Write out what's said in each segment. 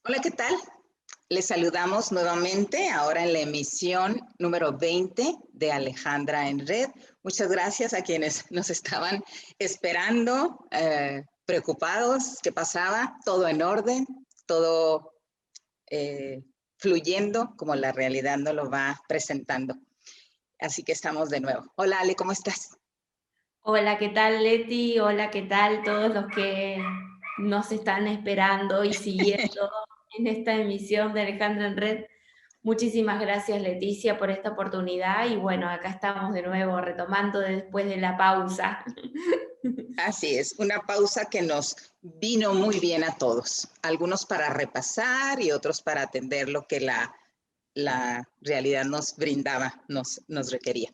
Hola, ¿qué tal? Les saludamos nuevamente ahora en la emisión número 20 de Alejandra en Red. Muchas gracias a quienes nos estaban esperando, preocupados, ¿qué pasaba? Todo en orden, todo fluyendo como la realidad nos lo va presentando. Así que estamos de nuevo. Hola, Ale, ¿cómo estás? Hola, ¿qué tal, Leti? Hola, ¿qué tal todos los que nos están esperando y siguiendo en esta emisión de Alejandra en Red? Muchísimas gracias, Leticia, por esta oportunidad y bueno, acá estamos de nuevo retomando después de la pausa. Así es, una pausa que nos vino muy bien a todos, algunos para repasar y otros para atender lo que la realidad nos brindaba, nos requería.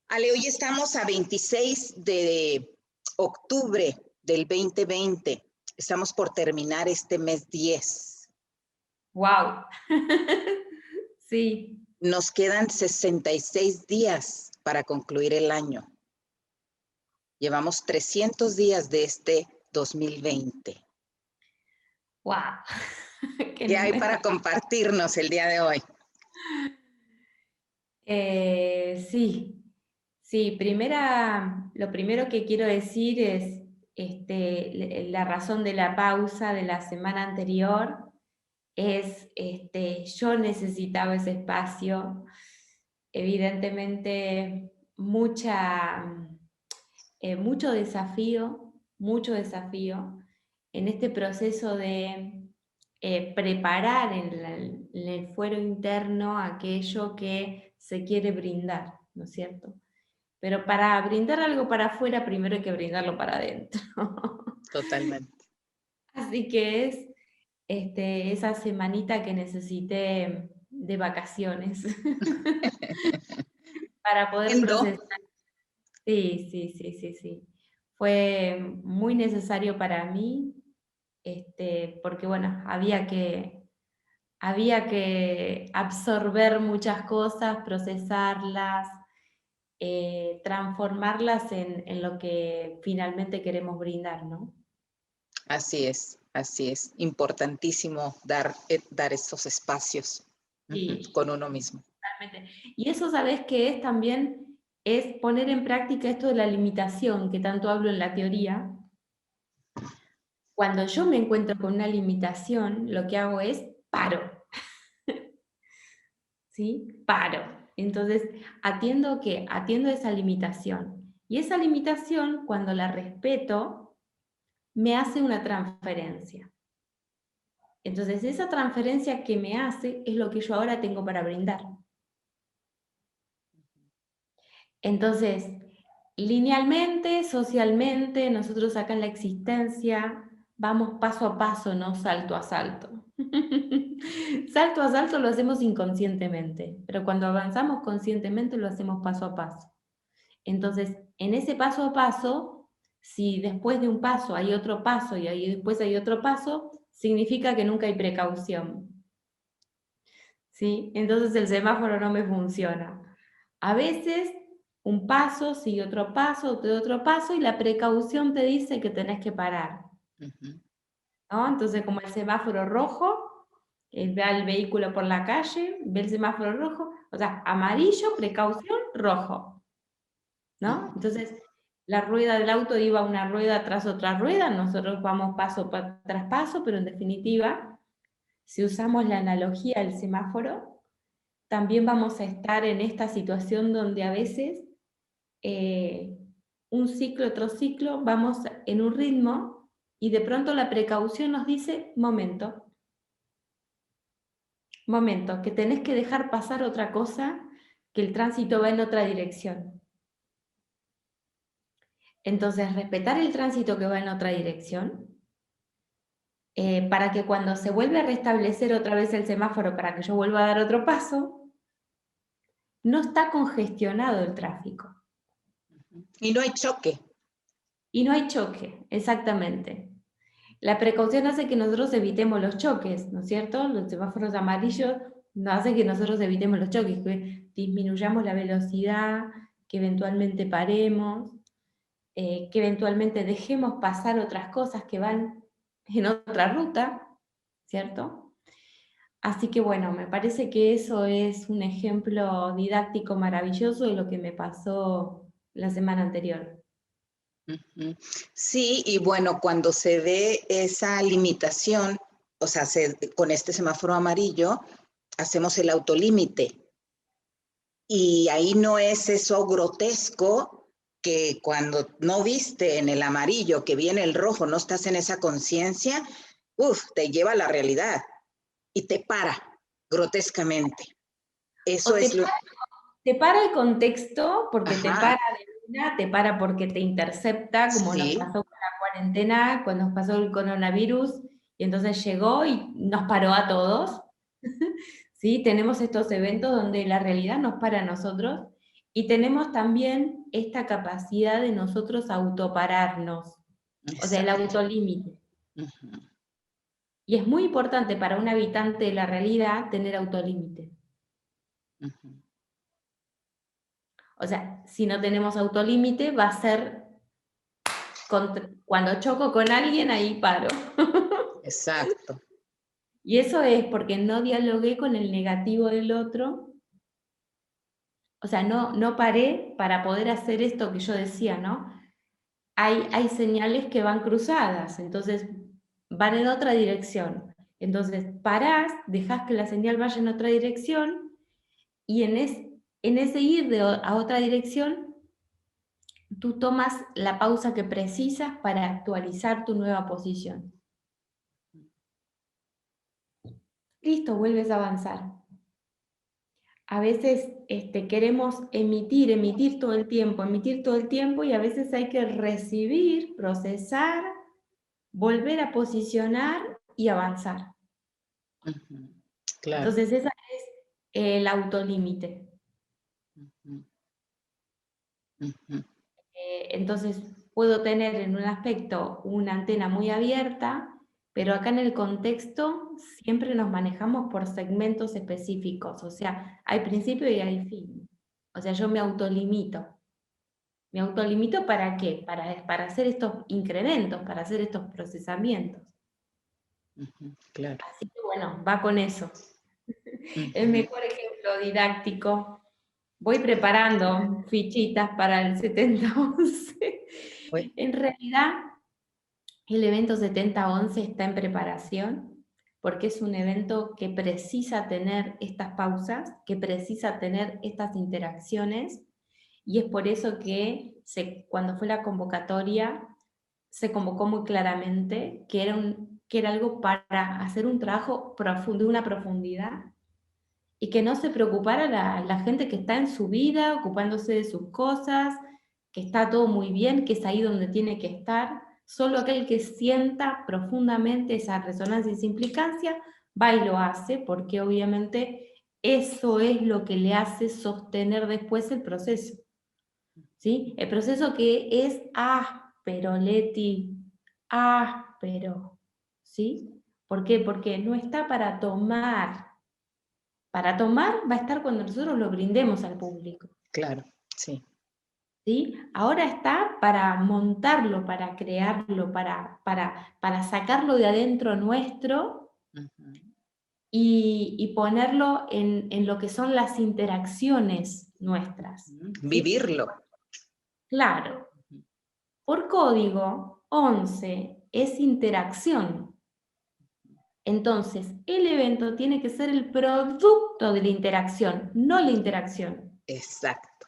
Ale, hoy estamos a 26 de octubre del 2020, estamos por terminar este mes 10. ¡Wow! Sí. Nos quedan 66 días para concluir el año. Llevamos 300 días de este 2020. ¡Wow! ¡Qué ¿Qué hay número! para compartirnos el día de hoy? Sí, sí, lo primero que quiero decir es la razón de la pausa de la semana anterior es, yo necesitaba ese espacio, evidentemente mucho desafío en este proceso de preparar en el fuero interno aquello que se quiere brindar, ¿no es cierto? Pero para brindar algo para afuera, primero hay que brindarlo para adentro. Totalmente. Así que es esa semanita que necesité de vacaciones para poder Entiendo. procesar. Sí, sí, sí, sí, sí. Fue muy necesario para mí, porque bueno, había que absorber muchas cosas, procesarlas, transformarlas en lo que finalmente queremos brindar, ¿no? Así es. Importantísimo dar estos espacios Sí, con uno mismo. totalmente. Y eso, ¿sabes qué es también? Es poner en práctica esto de la limitación, que tanto hablo en la teoría. Cuando yo me encuentro con una limitación, lo que hago es paro, ¿sí? Paro. Entonces, atiendo esa limitación. Y esa limitación, cuando la respeto, me hace una transferencia. Entonces, esa transferencia que me hace es lo que yo ahora tengo para brindar. Entonces, linealmente, socialmente, nosotros acá en la existencia vamos paso a paso, no salto a salto. Salto a salto lo hacemos inconscientemente, pero cuando avanzamos conscientemente lo hacemos paso a paso. Entonces, en ese paso a paso, si después de un paso hay otro paso y ahí después hay otro paso, significa que nunca hay precaución. ¿Sí? Entonces el semáforo no me funciona. A veces un paso sigue otro paso y la precaución te dice que tenés que parar, Ujú. ¿no? Entonces como el semáforo rojo, ve al vehículo por la calle, ve el semáforo rojo, o sea, amarillo, precaución, rojo, ¿no? Entonces la rueda del auto iba una rueda tras otra rueda, nosotros vamos paso tras paso, pero en definitiva, si usamos la analogía del semáforo, también vamos a estar en esta situación donde a veces un ciclo, otro ciclo, vamos en un ritmo y de pronto la precaución nos dice, momento, que tenés que dejar pasar otra cosa, que el tránsito va en otra dirección. Entonces, respetar el tránsito que va en otra dirección, para que cuando se vuelve a restablecer otra vez el semáforo, para que yo vuelva a dar otro paso, no está congestionado el tráfico. Y no hay choque. Y no hay choque, exactamente. La precaución hace que nosotros evitemos los choques, ¿no es cierto? Los semáforos amarillos no hacen que nosotros evitemos los choques, que disminuyamos la velocidad, que eventualmente paremos, que eventualmente dejemos pasar otras cosas que van en otra ruta, ¿cierto? Así que bueno, me parece que eso es un ejemplo didáctico maravilloso de lo que me pasó la semana anterior. Ujú. Sí, y bueno, cuando se ve esa limitación, o sea, con este semáforo amarillo, hacemos el autolímite. Y ahí no es eso grotesco que cuando no viste en el amarillo que viene el rojo, no estás en esa conciencia, te lleva a la realidad y te para grotescamente. O Eso es lo... te para el contexto porque te Ajá, para de una, te para porque te intercepta, como nos sí, pasó con la cuarentena, cuando nos pasó el coronavirus, y entonces llegó y nos paró a todos. ¿Sí? Tenemos estos eventos donde la realidad nos para a nosotros y tenemos también esta capacidad de nosotros autopararnos, o sea, el exacto. autolímite. Ujú, Y es muy importante para un habitante de la realidad tener autolímite. ujú. O sea, si no tenemos autolímite, va a ser cuando choco con alguien, ahí paro. Exacto. Y eso es porque no dialogué con el negativo del otro. O sea, no paré para poder hacer esto que yo decía, ¿no? Hay señales que van cruzadas, entonces van en otra dirección. Entonces parás, dejás que la señal vaya en otra dirección y en ese ir a otra dirección, tú tomas la pausa que precisas para actualizar tu nueva posición. Listo, vuelves a avanzar. A veces queremos emitir todo el tiempo y a veces hay que recibir, procesar, volver a posicionar y avanzar. Ujú, claro. Entonces ese es el autolímite. Ujú, ujú, Entonces puedo tener en un aspecto una antena muy abierta, pero acá en el contexto siempre nos manejamos por segmentos específicos, o sea, hay principio y hay fin. O sea, yo me autolimito. ¿Me autolimito para qué? Para hacer estos incrementos, para hacer estos procesamientos. ujú, claro. Así que bueno, va con eso. El Ujú. mejor ejemplo didáctico. Voy preparando fichitas para el 70-11. Bue- En realidad, el evento 70-11 está en preparación porque es un evento que precisa tener estas pausas, que precisa tener estas interacciones, y es por eso que cuando fue la convocatoria se convocó muy claramente que era algo para hacer un trabajo profundo, de una profundidad, y que no se preocupara la gente que está en su vida, ocupándose de sus cosas, que está todo muy bien, que es ahí donde tiene que estar. Solo aquel que sienta profundamente esa resonancia y esa implicancia va y lo hace, porque obviamente eso es lo que le hace sostener después el proceso. ¿Sí? El proceso que es áspero, Leti, áspero, ¿sí? ¿Por qué? Porque no está para tomar. Para tomar va a estar cuando nosotros lo brindemos al público, Claro, sí. ¿sí? Ahora está para montarlo, para crearlo, para sacarlo de adentro nuestro Ujú, y ponerlo en lo que son las interacciones nuestras, ujú. ¿sí? Vivirlo. Claro, Ujú, por código 11 es interacción. Entonces, el evento tiene que ser el producto de la interacción, no la interacción. exacto.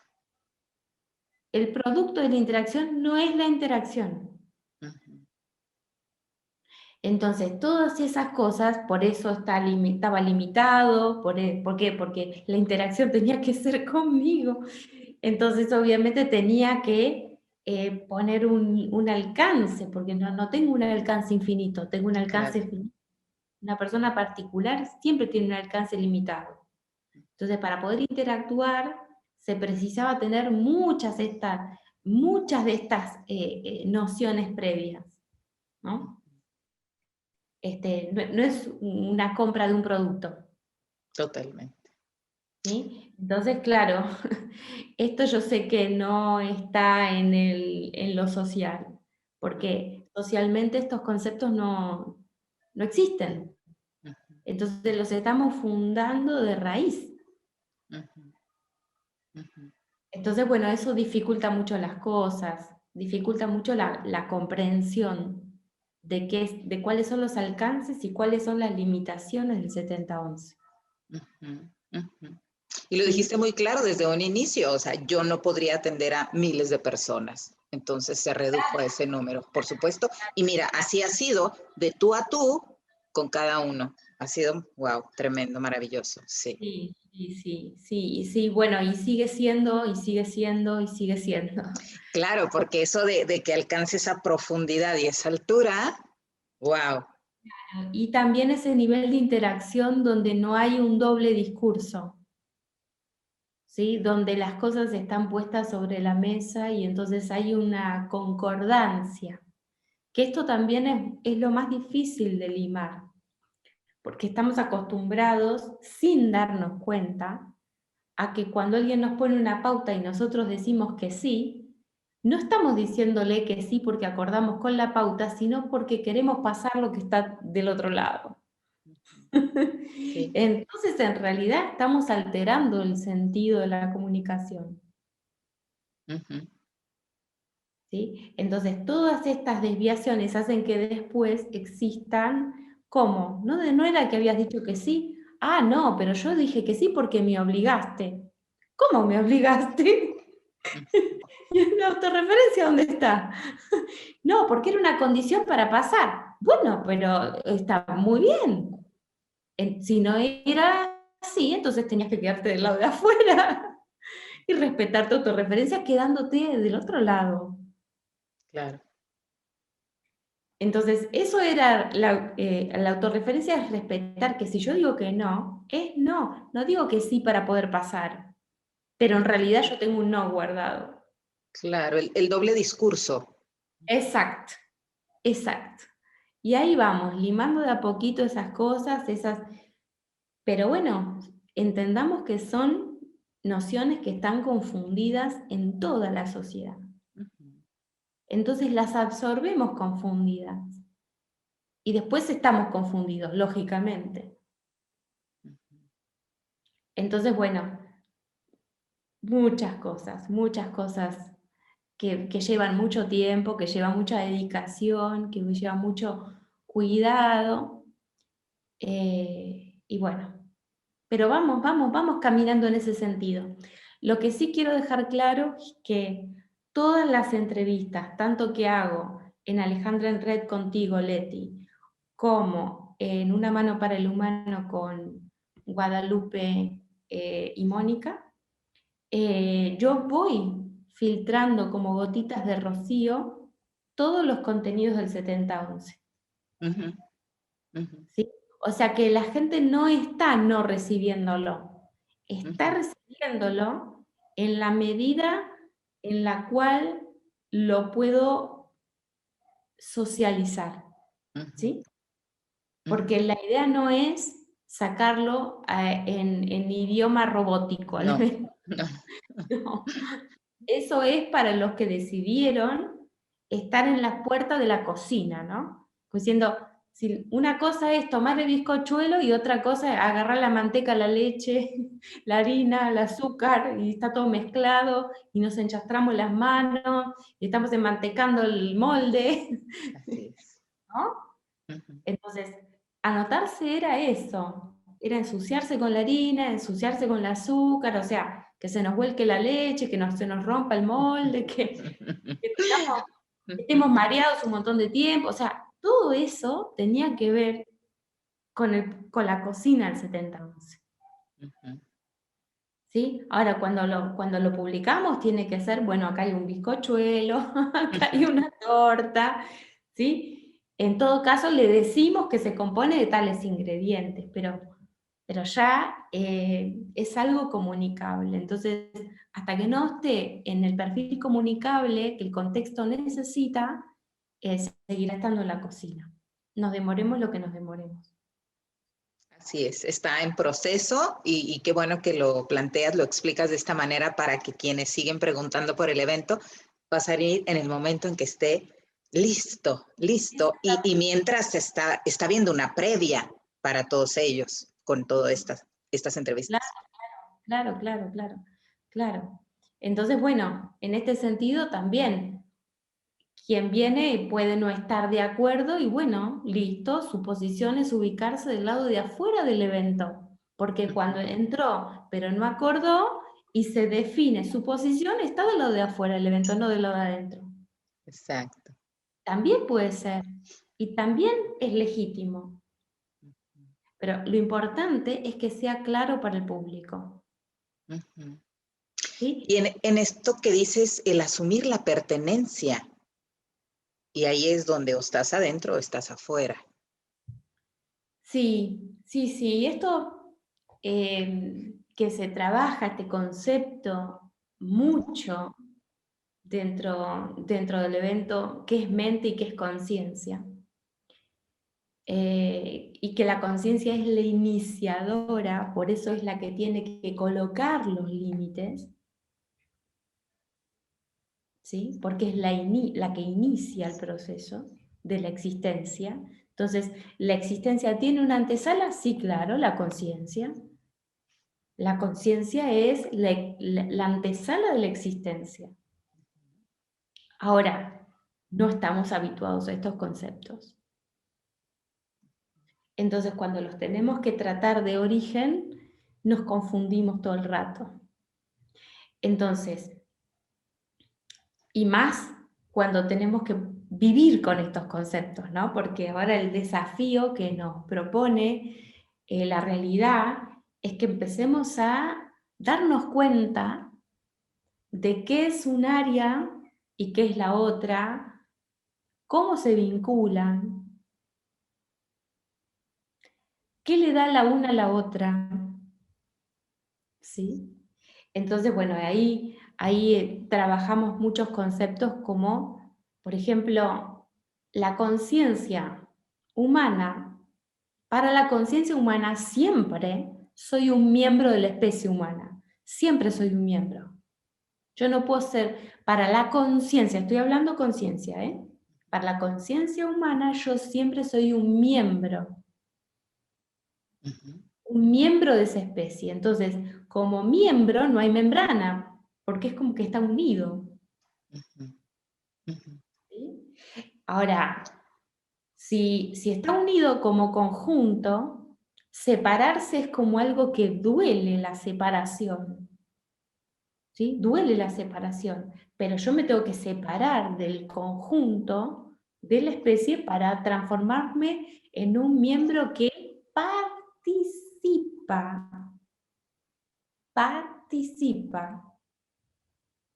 El producto de la interacción no es la interacción. Ujú, Entonces, todas esas cosas, por eso estaba limitado, ¿por qué? Porque la interacción tenía que ser conmigo. Entonces, obviamente tenía que poner un alcance, porque no tengo un alcance infinito, tengo un claro. alcance finito. Una persona particular siempre tiene un alcance limitado. Entonces, para poder interactuar, se precisaba tener muchas de estas nociones previas, ¿no? No es una compra de un producto, Totalmente. ¿sí? Entonces, claro, esto yo sé que no está en lo social, porque socialmente estos conceptos no existen. Entonces los estamos fundando de raíz. Ujú, ujú. Entonces, bueno, eso dificulta mucho las cosas, dificulta mucho la comprensión de cuáles son los alcances y cuáles son las limitaciones del 70-11. Ujú, ujú. Y lo ¿Sí? dijiste muy claro desde un inicio, o sea, yo no podría atender a miles de personas, entonces se redujo a ese número, por supuesto. Y mira, así ha sido de tú a tú con cada uno. Ha sido, wow, tremendo, maravilloso, sí. Sí, sí, sí, sí, y sí, bueno, y sigue siendo, y sigue siendo, y sigue siendo. Claro, porque eso de que alcance esa profundidad y esa altura, wow. Y también ese nivel de interacción donde no hay un doble discurso, ¿sí? Donde las cosas están puestas sobre la mesa y entonces hay una concordancia, que esto también es lo más difícil de limar, porque estamos acostumbrados, sin darnos cuenta, a que cuando alguien nos pone una pauta y nosotros decimos que sí, no estamos diciéndole que sí porque acordamos con la pauta, sino porque queremos pasar lo que está del otro lado. Sí. Entonces, en realidad, estamos alterando el sentido de la comunicación. Ujú. ¿Sí? Entonces, todas estas desviaciones hacen que después existan, ¿cómo? No era que habías dicho que sí. Ah, no, pero yo dije que sí porque me obligaste. ¿Cómo me obligaste? ¿Y la autorreferencia dónde está? No, porque era una condición para pasar. Bueno, pero está muy bien. Si no era así, entonces tenías que quedarte del lado de afuera y respetar tu autorreferencia quedándote del otro lado. Claro. Entonces, eso era la autorreferencia, es respetar que si yo digo que no, es no. No digo que sí para poder pasar, pero en realidad yo tengo un no guardado. Claro, el doble discurso. Exacto, exacto. Y ahí vamos, limando de a poquito esas cosas, pero bueno, entendamos que son nociones que están confundidas en toda la sociedad. Ujú, Entonces las absorbemos confundidas. Y después estamos confundidos, lógicamente. ujú. Entonces, bueno, muchas cosas que llevan mucho tiempo, que llevan mucha dedicación, que llevan mucho cuidado. Y bueno, pero vamos caminando en ese sentido. Lo que sí quiero dejar claro es que todas las entrevistas, tanto que hago en Alejandra en Red contigo, Leti, como en Una mano para el humano con Guadalupe y Mónica, yo voy filtrando como gotitas de rocío todos los contenidos del 70-11. Ujú, ujú, ¿Sí? O sea que la gente no está no recibiéndolo, está ujú, recibiéndolo en la medida en la cual lo puedo socializar, ujú, ¿sí? ujú. Porque la idea no es sacarlo en idioma robótico, al No, menos, no. no. Eso es para los que decidieron estar en la puerta de la cocina, ¿no? Diciendo, si una cosa es tomar el bizcochuelo y otra cosa es agarrar la manteca, la leche, la harina, el azúcar, y está todo mezclado, y nos enchastramos las manos, y estamos enmantecando el molde, Así es. ¿no? Ujú, Entonces, anotarse era eso, era ensuciarse con la harina, ensuciarse con el azúcar, o sea, que se nos vuelque la leche, que se nos rompa el molde, que estemos mareados un montón de tiempo, o sea, todo eso tenía que ver con la cocina del 70-11. ujú. ¿Sí? Ahora, cuando lo publicamos, tiene que ser, bueno, acá hay un bizcochuelo, acá hay una torta, ¿sí? En todo caso, le decimos que se compone de tales ingredientes, pero ya es algo comunicable. Entonces, hasta que no esté en el perfil comunicable que el contexto necesita, seguirá estando en la cocina. Nos demoremos lo que nos demoremos. Así es, está en proceso y qué bueno que lo planteas, lo explicas de esta manera para que quienes siguen preguntando por el evento va a salir en el momento en que esté listo, listo. Y mientras está viendo una previa, para todos ellos con todas estas entrevistas. Claro, claro, claro, claro. Entonces, bueno, en este sentido también, quien viene puede no estar de acuerdo y bueno, listo, su posición es ubicarse del lado de afuera del evento, porque cuando entró pero no acordó y se define su posición, está del lado de afuera del evento, no del lado de adentro. Exacto. También puede ser, y también es legítimo, pero lo importante es que sea claro para el público. Ujú. ¿Sí? Y en esto que dices, el asumir la pertenencia, y ahí es donde o estás adentro o estás afuera. Sí, sí, sí. Esto que se trabaja, este concepto, mucho dentro del evento, qué es mente y qué es conciencia. Y que la conciencia es la iniciadora, por eso es la que tiene que colocar los límites, ¿sí? Porque es la que inicia el proceso de la existencia. Entonces, ¿la existencia tiene una antesala? Sí, claro, la conciencia. La conciencia es la antesala de la existencia. Ahora, no estamos habituados a estos conceptos. Entonces, cuando los tenemos que tratar de origen, nos confundimos todo el rato. Entonces, y más cuando tenemos que vivir con estos conceptos, ¿no? Porque ahora el desafío que nos propone la realidad es que empecemos a darnos cuenta de qué es un área y qué es la otra, cómo se vinculan, qué le da la una a la otra, ¿sí? Entonces, bueno, ahí trabajamos muchos conceptos como, por ejemplo, la conciencia humana. Para la conciencia humana siempre soy un miembro de la especie humana, siempre soy un miembro. Yo no puedo ser, para la conciencia, estoy hablando conciencia, ¿eh? Para la conciencia humana yo siempre soy un miembro de esa especie. Entonces, como miembro no hay membrana, porque es como que está unido. ¿Sí? Ahora, si está unido como conjunto, separarse es como algo que duele la separación. ¿Sí? Duele la separación, pero yo me tengo que separar del conjunto de la especie para transformarme en un miembro que participa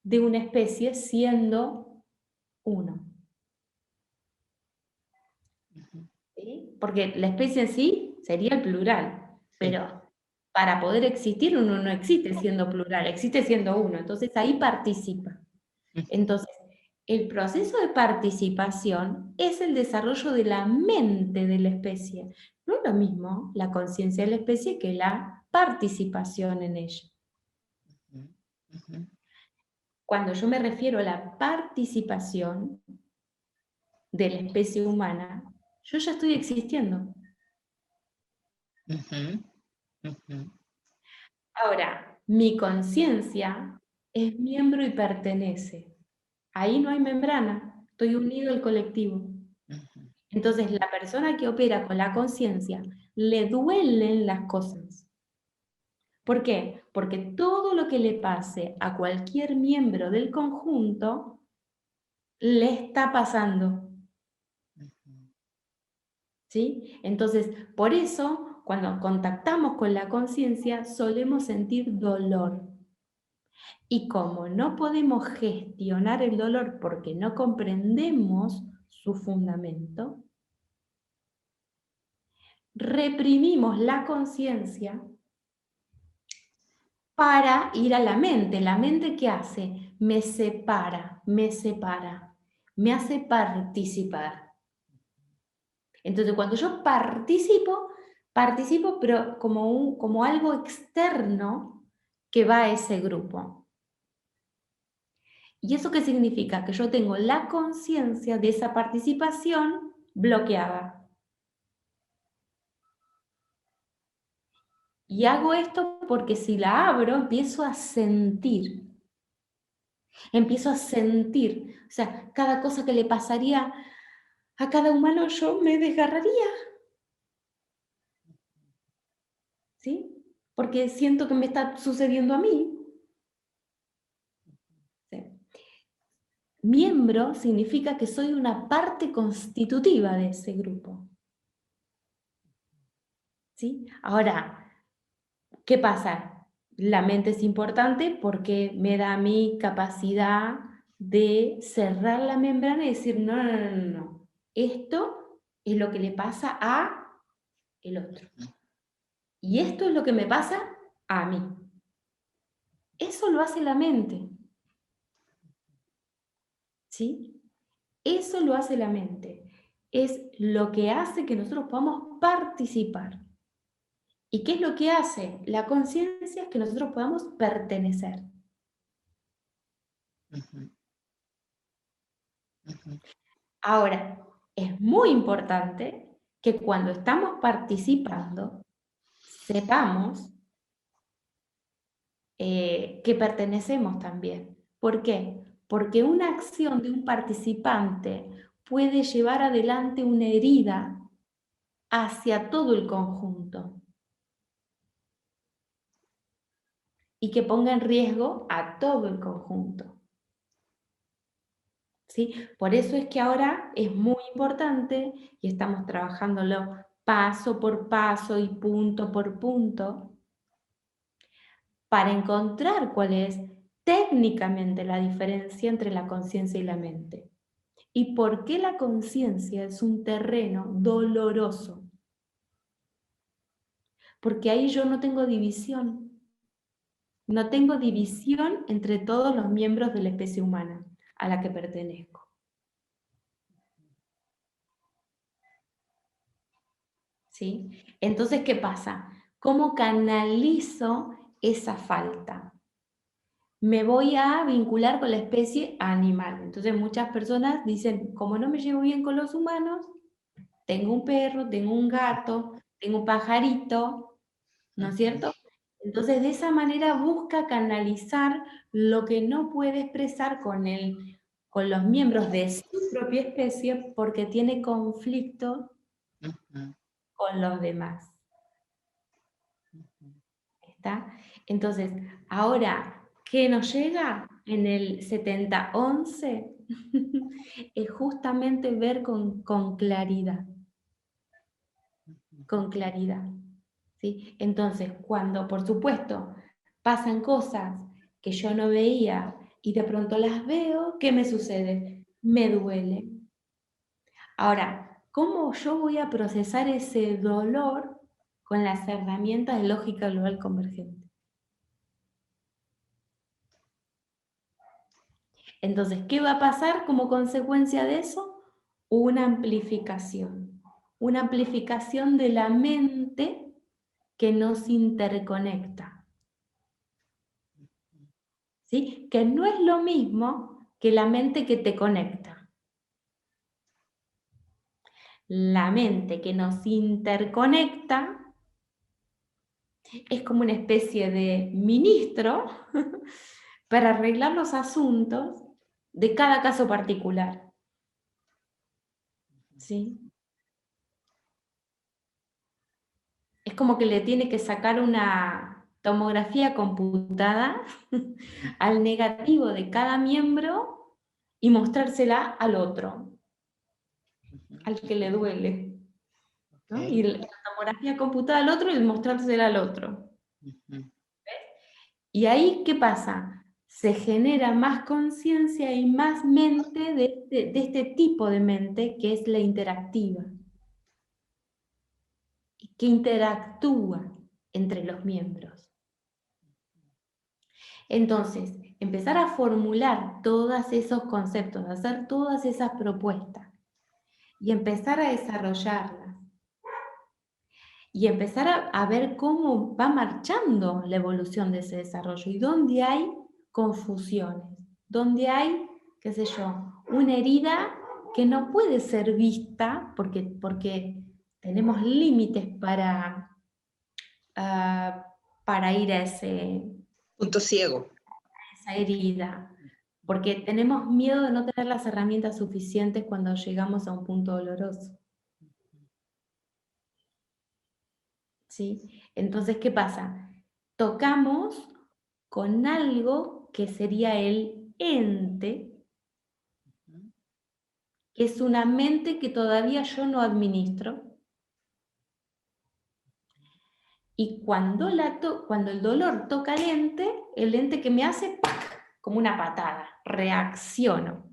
de una especie siendo uno. ¿Sí? Porque la especie en sí sería el plural, pero para poder existir uno no existe siendo plural, existe siendo uno, entonces ahí participa. Entonces, el proceso de participación es el desarrollo de la mente de la especie. No es lo mismo la conciencia de la especie que la participación en ella. Cuando yo me refiero a la participación de la especie humana, yo ya estoy existiendo. Ahora, mi conciencia es miembro y pertenece. Ahí no hay membrana, estoy unido al colectivo. Entonces, la persona que opera con la conciencia le duelen las cosas. ¿Por qué? Porque todo lo que le pase a cualquier miembro del conjunto le está pasando. ¿Sí? Entonces, por eso, cuando contactamos con la conciencia, solemos sentir dolor. Y como no podemos gestionar el dolor porque no comprendemos su fundamento, reprimimos la conciencia para ir a la mente. ¿La mente qué hace? Me separa, me hace participar. Entonces, cuando yo participo pero como algo externo que va a ese grupo. ¿Y eso qué significa? Que yo tengo la conciencia de esa participación bloqueada. Y hago esto porque si la abro, empiezo a sentir. Empiezo a sentir. O sea, cada cosa que le pasaría a cada humano yo me desgarraría. ¿Sí? Porque siento que me está sucediendo a mí. ¿Sí? Miembro significa que soy una parte constitutiva de ese grupo. ¿Sí? Ahora, ¿qué pasa? La mente es importante porque me da a mí capacidad de cerrar la membrana y decir, no, no, no, no, no. Esto es lo que le pasa a el otro. Y esto es lo que me pasa a mí. Eso lo hace la mente. ¿Sí? Eso lo hace la mente. Es lo que hace que nosotros podamos participar. ¿Y qué es lo que hace la conciencia? Es que nosotros podamos pertenecer. Ahora, es muy importante que cuando estamos participando, sepamos que pertenecemos también. ¿Por qué? Porque una acción de un participante puede llevar adelante una herida hacia todo el conjunto y que ponga en riesgo a todo el conjunto. ¿Sí? Por eso es que ahora es muy importante y estamos trabajándolo paso por paso y punto por punto para encontrar cuál es técnicamente la diferencia entre la conciencia y la mente. ¿Y por qué la conciencia es un terreno doloroso? Porque ahí yo no tengo división. No tengo división entre todos los miembros de la especie humana a la que pertenezco. ¿Sí? Entonces, ¿qué pasa? ¿Cómo canalizo esa falta? Me voy a vincular con la especie animal. Entonces, muchas personas dicen, como no me llevo bien con los humanos, tengo un perro, tengo un gato, tengo un pajarito, ¿no es cierto? Entonces, de esa manera busca canalizar lo que no puede expresar con los miembros de su propia especie porque tiene conflicto con los demás. ¿Está? Entonces, ahora, ¿qué nos llega en el 7011? Es justamente ver con claridad. Con claridad. ¿Sí? Entonces, cuando, por supuesto, pasan cosas que yo no veía y de pronto las veo, ¿qué me sucede? Me duele. Ahora, ¿cómo yo voy a procesar ese dolor con las herramientas de lógica global convergente? Entonces, ¿qué va a pasar como consecuencia de eso? Una amplificación de la mente que nos interconecta. ¿Sí? Que no es lo mismo que la mente que te conecta. La mente que nos interconecta es como una especie de ministro para arreglar los asuntos de cada caso particular. ¿Sí? Es como que le tiene que sacar una tomografía computada al negativo de cada miembro y mostrársela al otro, al que le duele. ¿No? Y la tomografía computada al otro y mostrársela al otro. Y ahí, ¿qué pasa? Se genera más conciencia y más mente de este tipo de mente que es la interactiva, que interactúa entre los miembros. Entonces, empezar a formular todos esos conceptos, hacer todas esas propuestas y empezar a desarrollarlas y empezar a ver cómo va marchando la evolución de ese desarrollo y dónde hay confusiones, dónde hay, qué sé yo, una herida que no puede ser vista porque tenemos límites para para ir a esa Punto ciego. herida, porque tenemos miedo de no tener las herramientas suficientes cuando llegamos a un punto doloroso. ¿Sí? Entonces, ¿qué pasa? Tocamos con algo que sería el ente, que es una mente que todavía yo no administro. Y cuando el dolor toca el ente que me hace ¡pac! Como una patada, reacciono.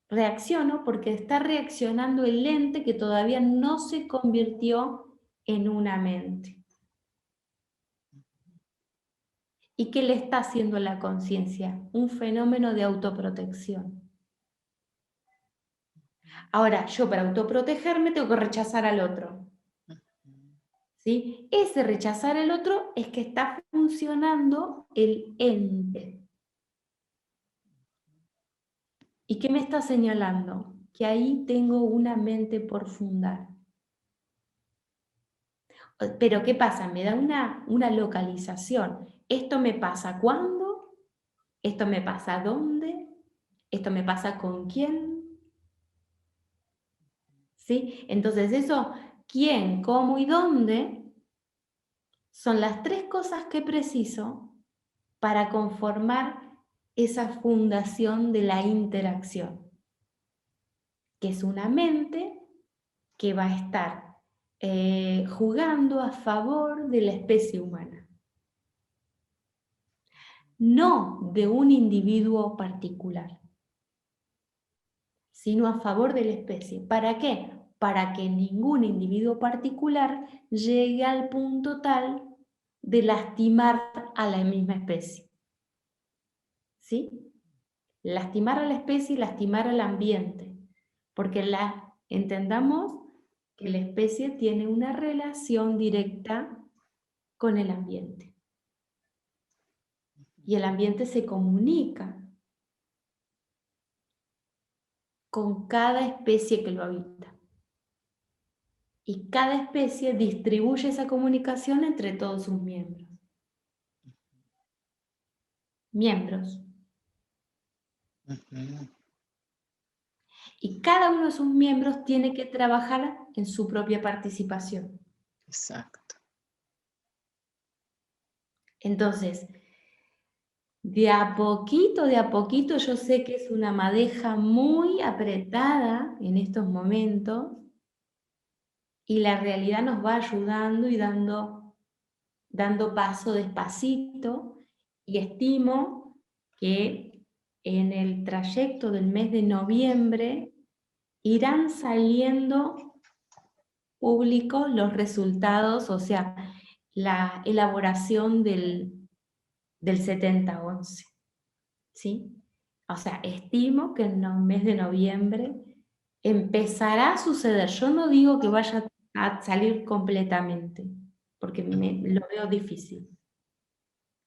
Reacciono porque está reaccionando el ente que todavía no se convirtió en una mente. ¿Y qué le está haciendo a la conciencia? Un fenómeno de autoprotección. Ahora, yo para autoprotegerme tengo que rechazar al otro. ¿Sí? Ese rechazar al otro es que está funcionando el ente. ¿Y qué me está señalando? Que ahí tengo una mente por fundar. Pero ¿qué pasa? Me da una localización. ¿Esto me pasa cuándo? ¿Esto me pasa dónde? ¿Esto me pasa con quién? ¿Sí? Entonces eso, quién, cómo y dónde, son las tres cosas que preciso para conformar esa fundación de la interacción, que es una mente que va a estar jugando a favor de la especie humana, no de un individuo particular, sino a favor de la especie. ¿Para qué? Para que ningún individuo particular llegue al punto tal de lastimar a la misma especie. ¿Sí? Lastimar a la especie y lastimar al ambiente, porque entendamos que la especie tiene una relación directa con el ambiente. Y el ambiente se comunica con cada especie que lo habita. Y cada especie distribuye esa comunicación entre todos sus miembros. Y cada uno de sus miembros tiene que trabajar en su propia participación. Exacto. Entonces, de a poquito, yo sé que es una madeja muy apretada en estos momentos y la realidad nos va ayudando y dando paso despacito, y estimo que en el trayecto del mes de noviembre irán saliendo públicos los resultados, o sea, la elaboración del 70-11, ¿sí? O sea, estimo que en el mes de noviembre empezará a suceder. Yo no digo que vaya a salir completamente, porque lo veo difícil.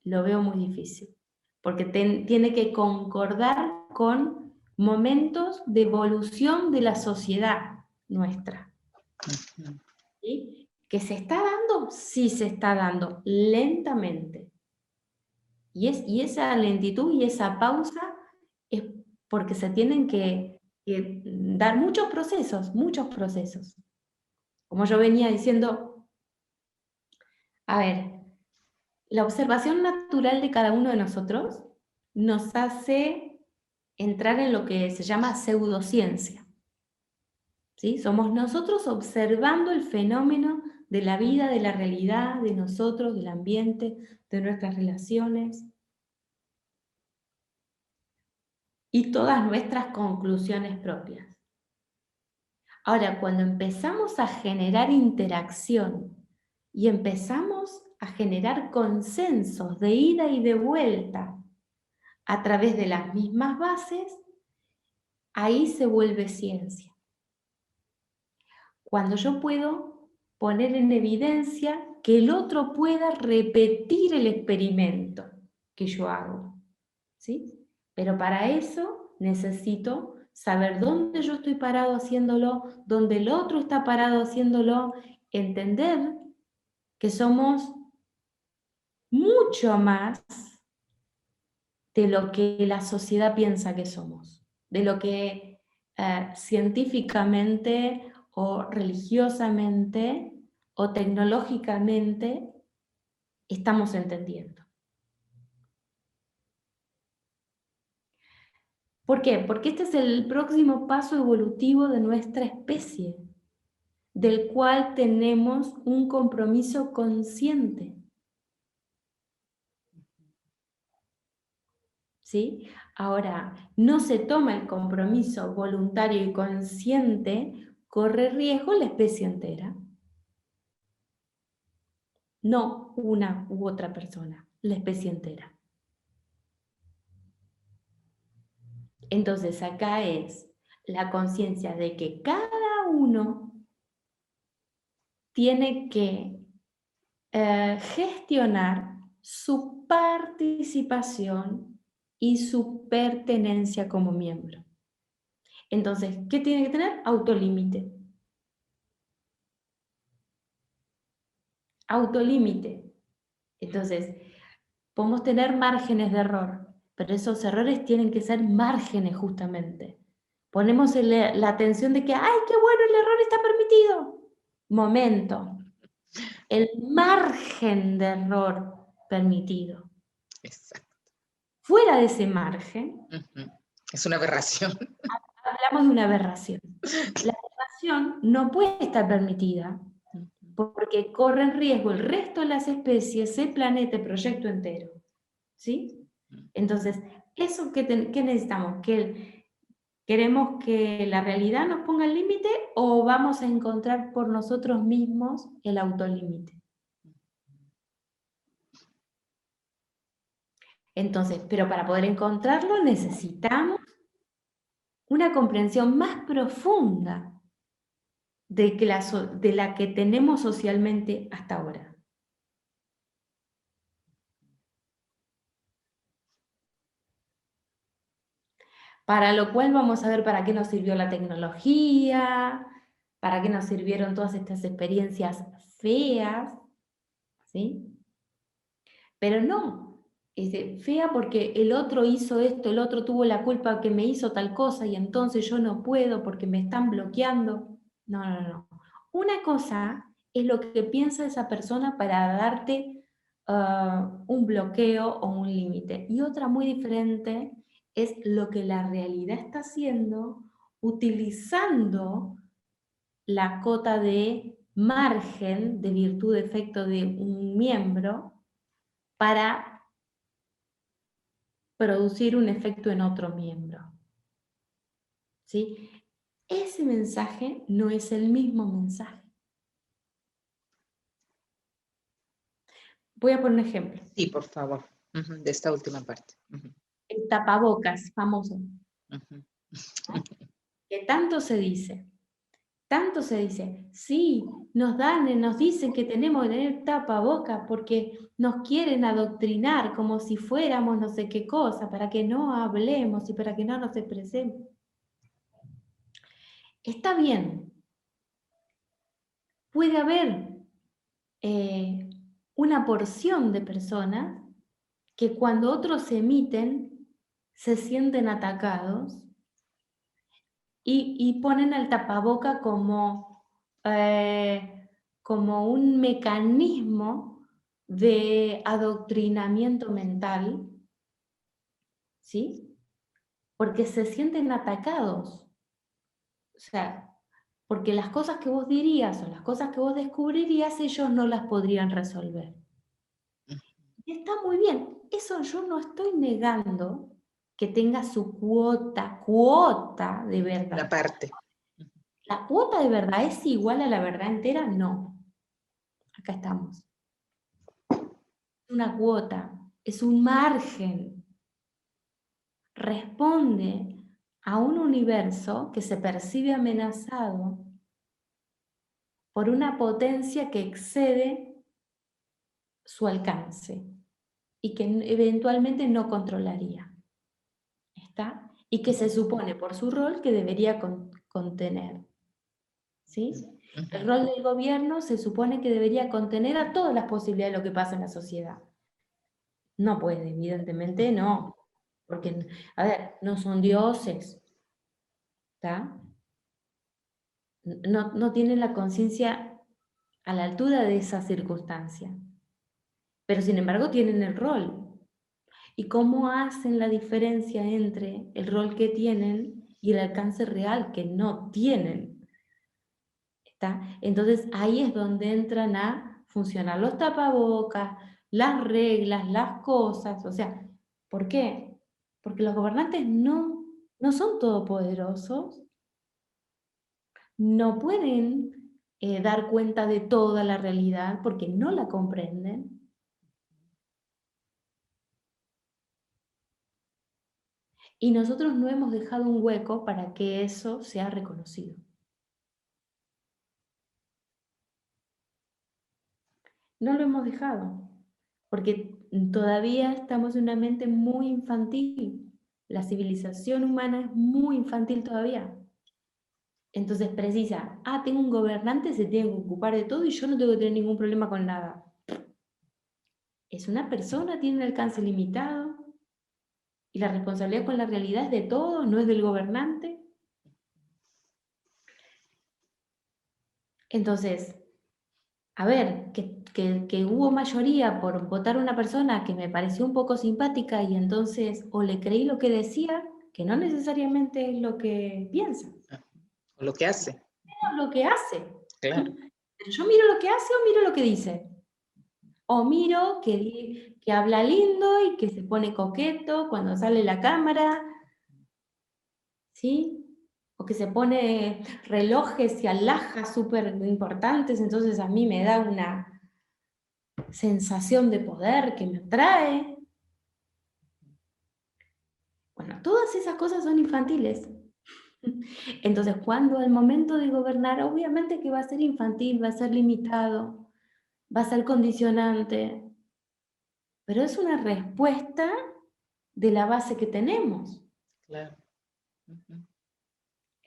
Lo veo muy difícil, porque tiene que concordar con momentos de evolución de la sociedad nuestra. ¿Sí? ¿Que se está dando? Sí se está dando, lentamente. Y esa lentitud y esa pausa es porque se tienen que dar muchos procesos, muchos procesos. Como yo venía diciendo, a ver, la observación natural de cada uno de nosotros nos hace entrar en lo que se llama pseudociencia. ¿Sí? Somos nosotros observando el fenómeno de la vida, de la realidad, de nosotros, del ambiente, de nuestras relaciones y todas nuestras conclusiones propias. Ahora, cuando empezamos a generar interacción y empezamos a generar consensos de ida y de vuelta a través de las mismas bases, ahí se vuelve ciencia. Cuando yo puedo poner en evidencia que el otro pueda repetir el experimento que yo hago, ¿sí? Pero para eso necesito saber dónde yo estoy parado haciéndolo, dónde el otro está parado haciéndolo entender que somos mucho más de lo que la sociedad piensa que somos, de lo que científicamente o religiosamente o tecnológicamente estamos entendiendo. ¿Por qué? Porque este es el próximo paso evolutivo de nuestra especie, del cual tenemos un compromiso consciente. ¿Sí? Ahora, no se toma el compromiso voluntario y consciente, corre riesgo la especie entera. No una u otra persona, la especie entera. Entonces acá es la conciencia de que cada uno tiene que gestionar su participación y su pertenencia como miembro. Entonces, ¿qué tiene que tener? Autolímite. Autolímite. Entonces, podemos tener márgenes de error, pero esos errores tienen que ser márgenes justamente. Ponemos la atención de que, ¡ay, qué bueno, el error está permitido! Momento. El margen de error permitido. Exacto. Fuera de ese margen, es una aberración. Hablamos de una aberración. La aberración no puede estar permitida porque corre en riesgo el resto de las especies, el planeta, el proyecto entero. ¿Sí? Entonces, ¿eso qué necesitamos? ¿Queremos que la realidad nos ponga el límite o vamos a encontrar por nosotros mismos el autolímite? Entonces, pero para poder encontrarlo necesitamos una comprensión más profunda de la que tenemos socialmente hasta ahora. Para lo cual vamos a ver para qué nos sirvió la tecnología, para qué nos sirvieron todas estas experiencias feas, ¿sí? Pero no, fea porque el otro hizo esto, el otro tuvo la culpa que me hizo tal cosa y entonces yo no puedo porque me están bloqueando. No, no, no. Una cosa es lo que piensa esa persona para darte un bloqueo o un límite. Y otra muy diferente es lo que la realidad está haciendo utilizando la cota de margen de virtud de efecto de un miembro para producir un efecto en otro miembro. ¿Sí? Ese mensaje no es el mismo mensaje. Voy a poner un ejemplo. Sí, por favor, de esta última parte. El tapabocas famoso. Que tanto se dice, sí, nos dicen que tenemos que tener tapabocas porque nos quieren adoctrinar como si fuéramos no sé qué cosa, para que no hablemos y para que no nos expresemos. Está bien. Puede haber una porción de personas que cuando otros se emiten se sienten atacados y ponen al tapaboca como un mecanismo de adoctrinamiento mental, ¿sí? Porque se sienten atacados. O sea, porque las cosas que vos dirías o las cosas que vos descubrirías, ellos no las podrían resolver. Y está muy bien, eso yo no estoy negando que tenga su cuota de verdad. La parte. ¿La cuota de verdad es igual a la verdad entera? No. Acá estamos. Una cuota, es un margen. Responde a un universo que se percibe amenazado por una potencia que excede su alcance y que eventualmente no controlaría. ¿Está? Y que se supone por su rol que debería contener. ¿Sí? El rol del gobierno se supone que debería contener a todas las posibilidades de lo que pasa en la sociedad. No puede, evidentemente no. Porque, a ver, no son dioses, ¿está? No tienen la conciencia a la altura de esa circunstancia. Pero sin embargo tienen el rol. ¿Y cómo hacen la diferencia entre el rol que tienen y el alcance real que no tienen? ¿Está? Entonces ahí es donde entran a funcionar los tapabocas, las reglas, las cosas. O sea, ¿por qué? Porque los gobernantes no son todopoderosos, no pueden dar cuenta de toda la realidad porque no la comprenden. Y nosotros no hemos dejado un hueco para que eso sea reconocido. No lo hemos dejado, porque todavía estamos en una mente muy infantil. La civilización humana es muy infantil todavía. Entonces precisa, tengo un gobernante, se tiene que ocupar de todo y yo no tengo que tener ningún problema con nada. Es una persona, tiene un alcance limitado y la responsabilidad con la realidad es de todos, no es del gobernante. Entonces, a ver, que hubo mayoría por votar a una persona que me pareció un poco simpática y entonces o le creí lo que decía, que no necesariamente es lo que piensa, O lo que hace. sino lo que hace. Claro. Pero yo miro lo que hace o miro lo que dice. O miro que habla lindo y que se pone coqueto cuando sale la cámara, ¿sí? O que se pone relojes y alhajas súper importantes, entonces a mí me da una sensación de poder que me atrae. Bueno, todas esas cosas son infantiles. Entonces, cuando al momento de gobernar, obviamente que va a ser infantil, va a ser limitado, va a ser condicionante, pero es una respuesta de la base que tenemos. Claro.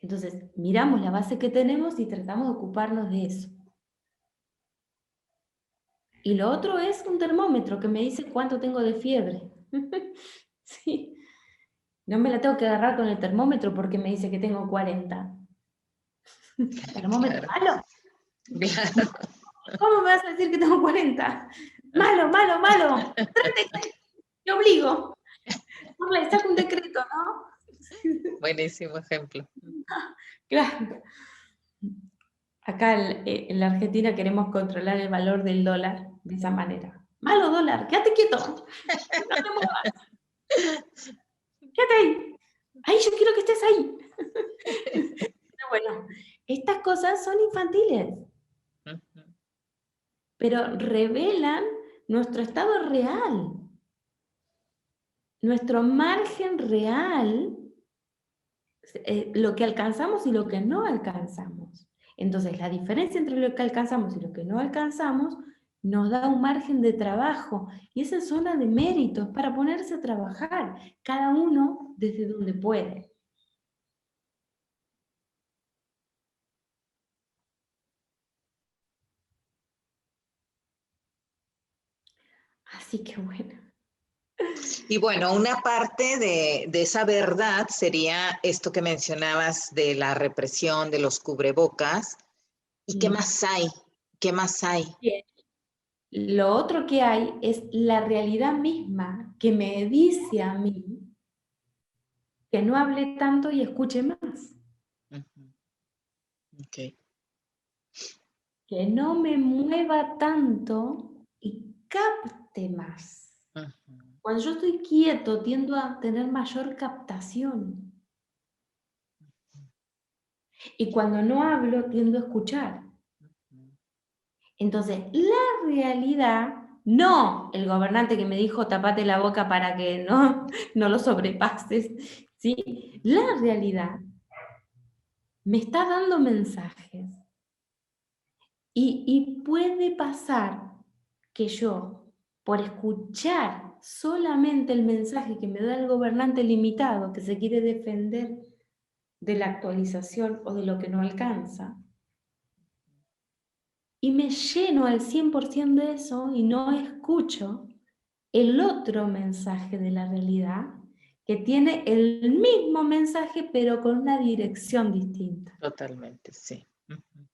Entonces, miramos la base que tenemos y tratamos de ocuparnos de eso. Y lo otro es un termómetro que me dice cuánto tengo de fiebre. Sí. No me la tengo que agarrar con el termómetro porque me dice que tengo 40. ¿Termómetro malo? Claro. ¿Cómo me vas a decir que tengo 40? Malo, malo, malo. Te obligo. Le saco un decreto, ¿no? Buenísimo ejemplo. Claro. Acá en la Argentina queremos controlar el valor del dólar de esa manera. Malo dólar, quédate quieto. No te muevas. Quédate ahí. Ahí, yo quiero que estés ahí. Pero bueno, estas cosas son infantiles, pero revelan nuestro estado real, nuestro margen real, lo que alcanzamos y lo que no alcanzamos. Entonces, la diferencia entre lo que alcanzamos y lo que no alcanzamos nos da un margen de trabajo, y esa es zona de méritos para ponerse a trabajar, cada uno desde donde puede. Así que bueno. Y bueno, una parte de esa verdad sería esto que mencionabas de la represión, de los cubrebocas. ¿Y qué más hay? ¿Qué más hay? Bien. Lo otro que hay es la realidad misma que me dice a mí que no hable tanto y escuche más. Okay. Que no me mueva tanto y capte más. Cuando yo estoy quieto, tiendo a tener mayor captación. Y cuando no hablo, tiendo a escuchar. Entonces, la realidad, no el gobernante que me dijo tapate la boca para que no lo sobrepases, ¿sí? La realidad me está dando mensajes. Y puede pasar que yo, por escuchar solamente el mensaje que me da el gobernante limitado, que se quiere defender de la actualización o de lo que no alcanza, y me lleno al 100% de eso y no escucho el otro mensaje de la realidad, que tiene el mismo mensaje pero con una dirección distinta. Totalmente, sí. Ujú.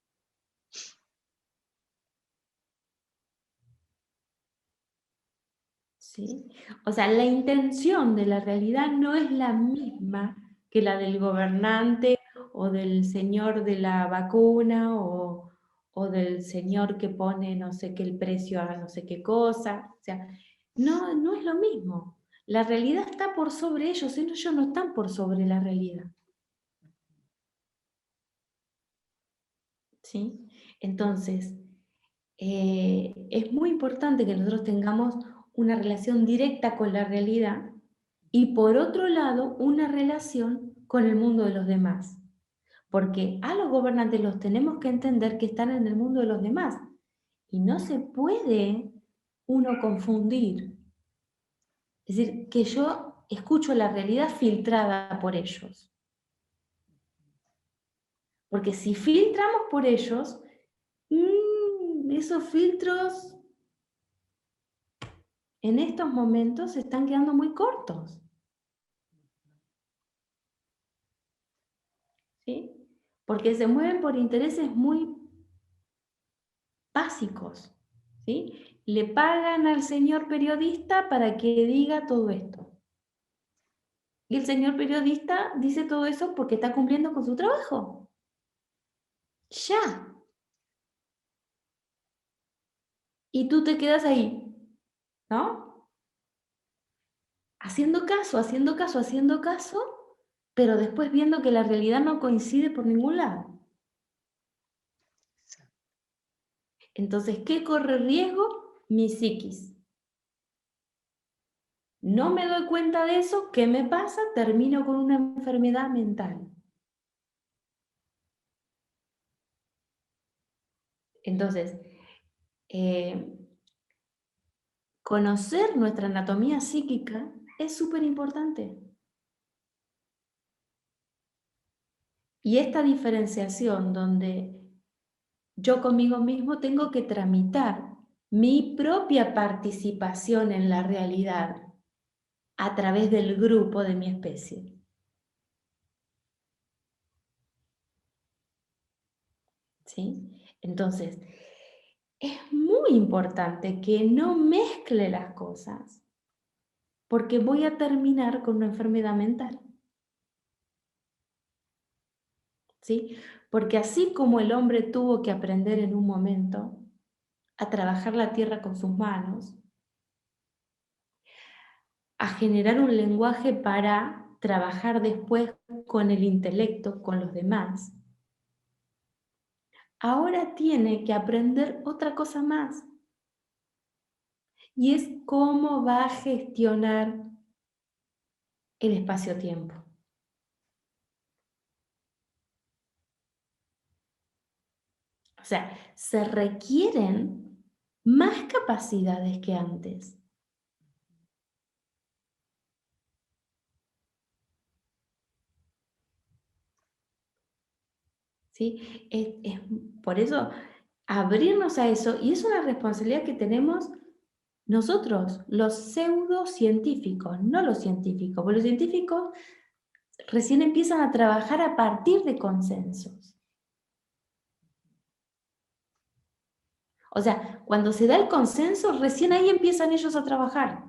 ¿Sí? O sea, la intención de la realidad no es la misma que la del gobernante o del señor de la vacuna o del señor que pone no sé qué el precio a no sé qué cosa. O sea, no es lo mismo. La realidad está por sobre ellos no están por sobre la realidad. ¿Sí? Entonces, es muy importante que nosotros tengamos una relación directa con la realidad y por otro lado una relación con el mundo de los demás. Porque a los gobernantes los tenemos que entender que están en el mundo de los demás y no se puede uno confundir. Es decir, que yo escucho la realidad filtrada por ellos. Porque si filtramos por ellos, esos filtros en estos momentos se están quedando muy cortos. ¿Sí? Porque se mueven por intereses muy básicos. ¿Sí? Le pagan al señor periodista para que diga todo esto. Y el señor periodista dice todo eso porque está cumpliendo con su trabajo. Ya. Y tú te quedas ahí, ¿no? Haciendo caso, haciendo caso, haciendo caso, pero después viendo que la realidad no coincide por ningún lado. Entonces, ¿qué corre riesgo? Mi psiquis. No me doy cuenta de eso, ¿qué me pasa? Termino con una enfermedad mental. Entonces, conocer nuestra anatomía psíquica es súper importante. Y esta diferenciación donde yo conmigo mismo tengo que tramitar mi propia participación en la realidad a través del grupo de mi especie. ¿Sí? Entonces, es muy importante que no mezcle las cosas, porque voy a terminar con una enfermedad mental. ¿Sí? Porque así como el hombre tuvo que aprender en un momento a trabajar la tierra con sus manos, a generar un lenguaje para trabajar después con el intelecto, con los demás, ahora tiene que aprender otra cosa más. Y es cómo va a gestionar el espacio-tiempo. O sea, se requieren más capacidades que antes. ¿Sí? Por eso, abrirnos a eso, y es una responsabilidad que tenemos nosotros, los pseudocientíficos, no los científicos, porque los científicos recién empiezan a trabajar a partir de consensos. O sea, cuando se da el consenso, recién ahí empiezan ellos a trabajar.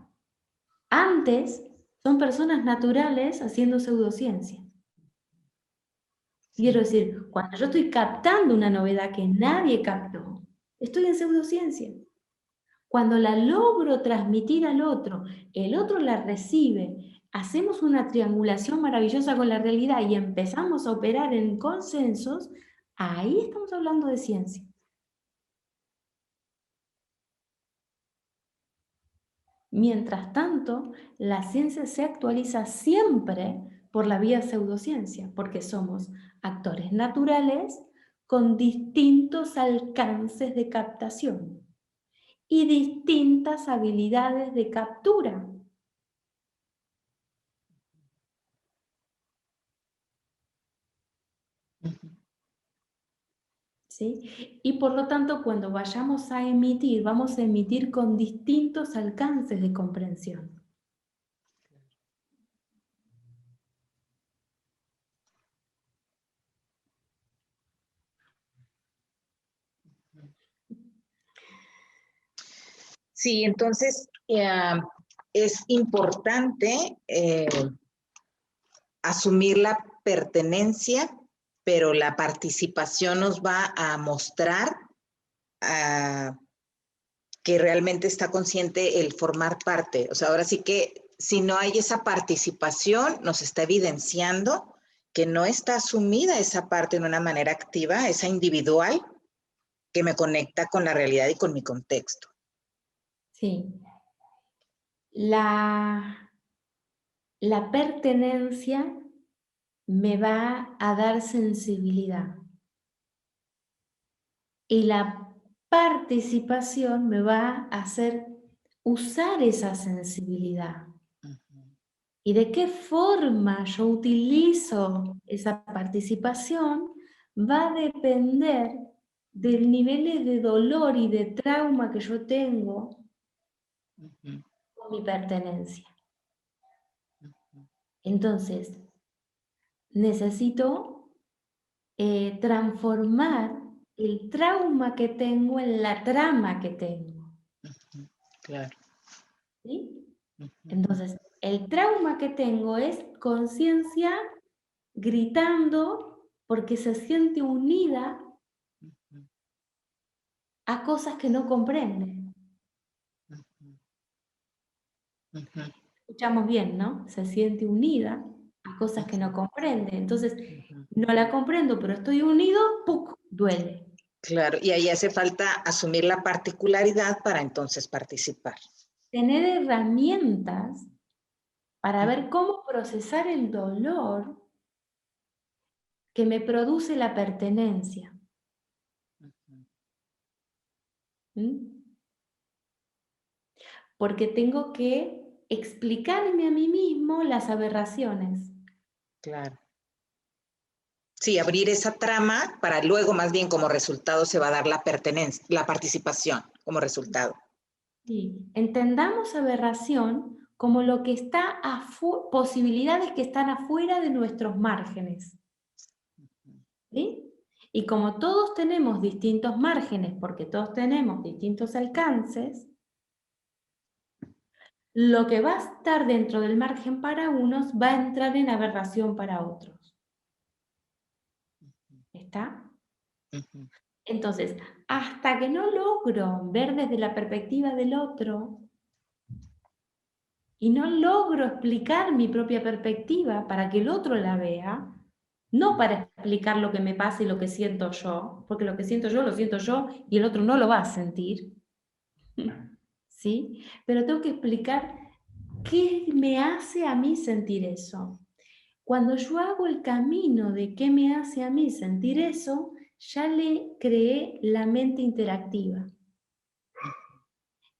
Antes, son personas naturales haciendo pseudociencia. Quiero decir, cuando yo estoy captando una novedad que nadie captó, estoy en pseudociencia. Cuando la logro transmitir al otro, el otro la recibe, hacemos una triangulación maravillosa con la realidad y empezamos a operar en consensos, ahí estamos hablando de ciencia. Mientras tanto, la ciencia se actualiza siempre por la vía pseudociencia, porque somos actores naturales con distintos alcances de captación y distintas habilidades de captura. ¿sí? Y por lo tanto, cuando vayamos a emitir, vamos a emitir con distintos alcances de comprensión. Sí, entonces es importante asumir la pertenencia, pero la participación nos va a mostrar que realmente está consciente el formar parte. O sea, ahora sí que si no hay esa participación, nos está evidenciando que no está asumida esa parte de una manera activa, esa individual que me conecta con la realidad y con mi contexto. Sí. La pertenencia me va a dar sensibilidad. Y la participación me va a hacer usar esa sensibilidad. Y de qué forma yo utilizo esa participación va a depender del nivel de dolor y de trauma que yo tengo con mi pertenencia. Entonces, necesito transformar el trauma que tengo en la trama que tengo. Claro. ¿Sí? Entonces, el trauma que tengo es conciencia gritando porque se siente unida a cosas que no comprende. Escuchamos bien, ¿no? Se siente unida a cosas que no comprende. Entonces, no la comprendo, pero estoy unido, ¡puc!, duele. Claro, y ahí hace falta asumir la particularidad para entonces participar. Tener herramientas para ver cómo procesar el dolor que me produce la pertenencia. ¿Mm? Porque tengo que explicarme a mí mismo las aberraciones. Claro. Sí, abrir esa trama para luego más bien como resultado se va a dar la pertenencia, la participación como resultado. Sí. Entendamos aberración como lo que está posibilidades que están afuera de nuestros márgenes. ¿Sí? Y como todos tenemos distintos márgenes, porque todos tenemos distintos alcances, lo que va a estar dentro del margen para unos va a entrar en aberración para otros. ¿Está? Entonces, hasta que no logro ver desde la perspectiva del otro y no logro explicar mi propia perspectiva para que el otro la vea, no para explicar lo que me pasa y lo que siento yo, porque lo que siento yo lo siento yo y el otro no lo va a sentir, ¿sí? Pero tengo que explicar qué me hace a mí sentir eso. Cuando yo hago el camino de qué me hace a mí sentir eso, ya le creé la mente interactiva.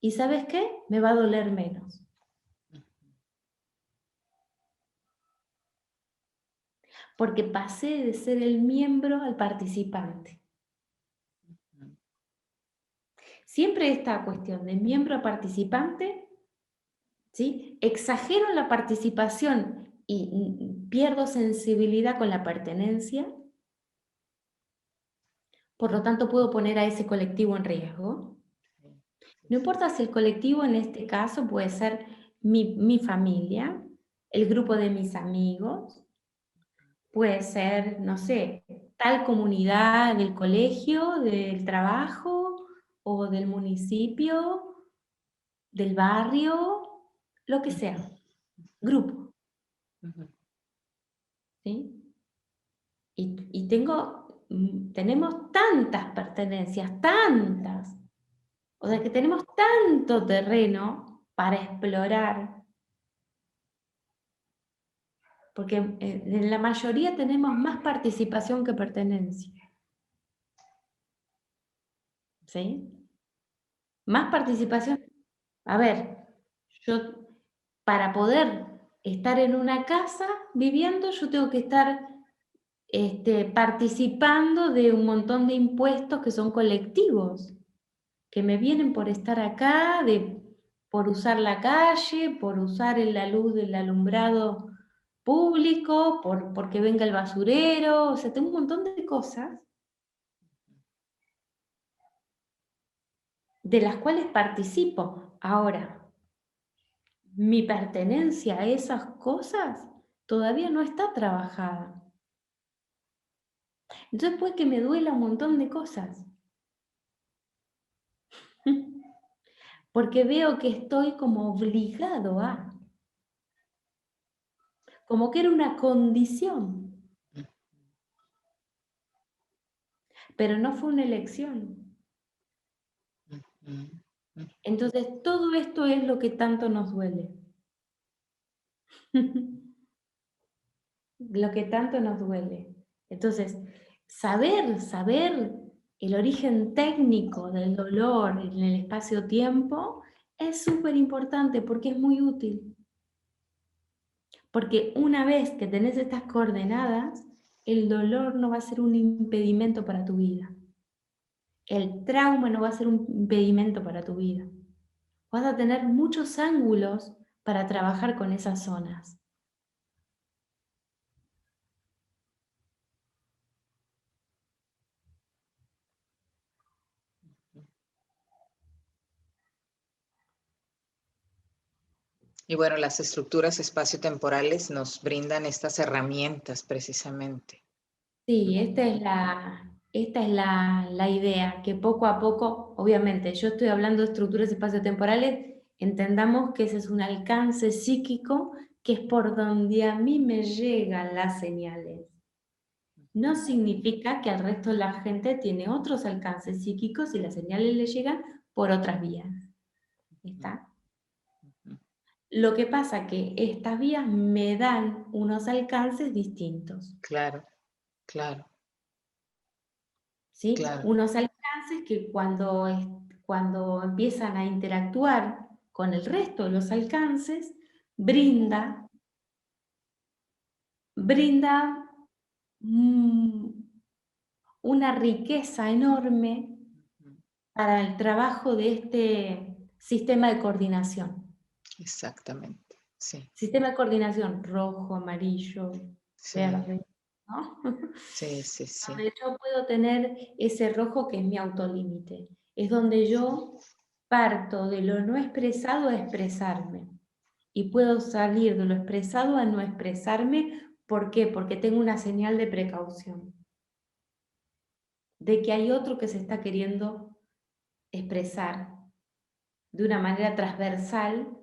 ¿Y sabes qué? Me va a doler menos. Porque pasé de ser el miembro al participante. Siempre esta cuestión de miembro a participante, ¿sí? Exagero la participación y pierdo sensibilidad con la pertenencia. Por lo tanto, puedo poner a ese colectivo en riesgo. No importa si el colectivo en este caso puede ser mi familia, el grupo de mis amigos, puede ser, no sé, tal comunidad del colegio, del trabajo o del municipio, del barrio, lo que sea, grupo. ¿Sí? Y tenemos tantas pertenencias, tantas. O sea que tenemos tanto terreno para explorar, porque en la mayoría tenemos más participación que pertenencia. ¿Sí? Más participación. A ver, yo para poder estar en una casa viviendo, yo tengo que estar participando de un montón de impuestos que son colectivos, que me vienen por estar acá, por usar la calle, por usar la luz del alumbrado público, porque venga el basurero, o sea, tengo un montón de cosas de las cuales participo. Ahora, mi pertenencia a esas cosas todavía no está trabajada. Entonces puede que me duela un montón de cosas. Porque veo que estoy como obligado a, como que era una condición, pero no fue una elección. Entonces todo esto es lo que tanto nos duele. Lo que tanto nos duele. Entonces, saber el origen técnico del dolor en el espacio-tiempo es súper importante porque es muy útil. Porque una vez que tenés estas coordenadas, el dolor no va a ser un impedimento para tu vida. El trauma no va a ser un impedimento para tu vida. Vas a tener muchos ángulos para trabajar con esas zonas. Y bueno, las estructuras espaciotemporales nos brindan estas herramientas precisamente. Sí, esta es la idea, que poco a poco, obviamente, yo estoy hablando de estructuras espaciotemporales, entendamos que ese es un alcance psíquico que es por donde a mí me llegan las señales. No significa que al resto de la gente tiene otros alcances psíquicos y las señales le llegan por otras vías. ¿Está? Lo que pasa que estas vías me dan unos alcances distintos. Claro, claro, ¿Sí? claro. Unos alcances que cuando empiezan a interactuar con el resto de los alcances, brinda una riqueza enorme para el trabajo de este sistema de coordinación. Exactamente, sí. Sistema de coordinación rojo, amarillo, Sí, verde, ¿no? sí, sí, sí. Donde yo puedo tener ese rojo que es mi autolímite. Es donde yo parto de lo no expresado a expresarme. Y puedo salir de lo expresado a no expresarme. ¿Por qué? Porque tengo una señal de precaución. De que hay otro que se está queriendo expresar de una manera transversal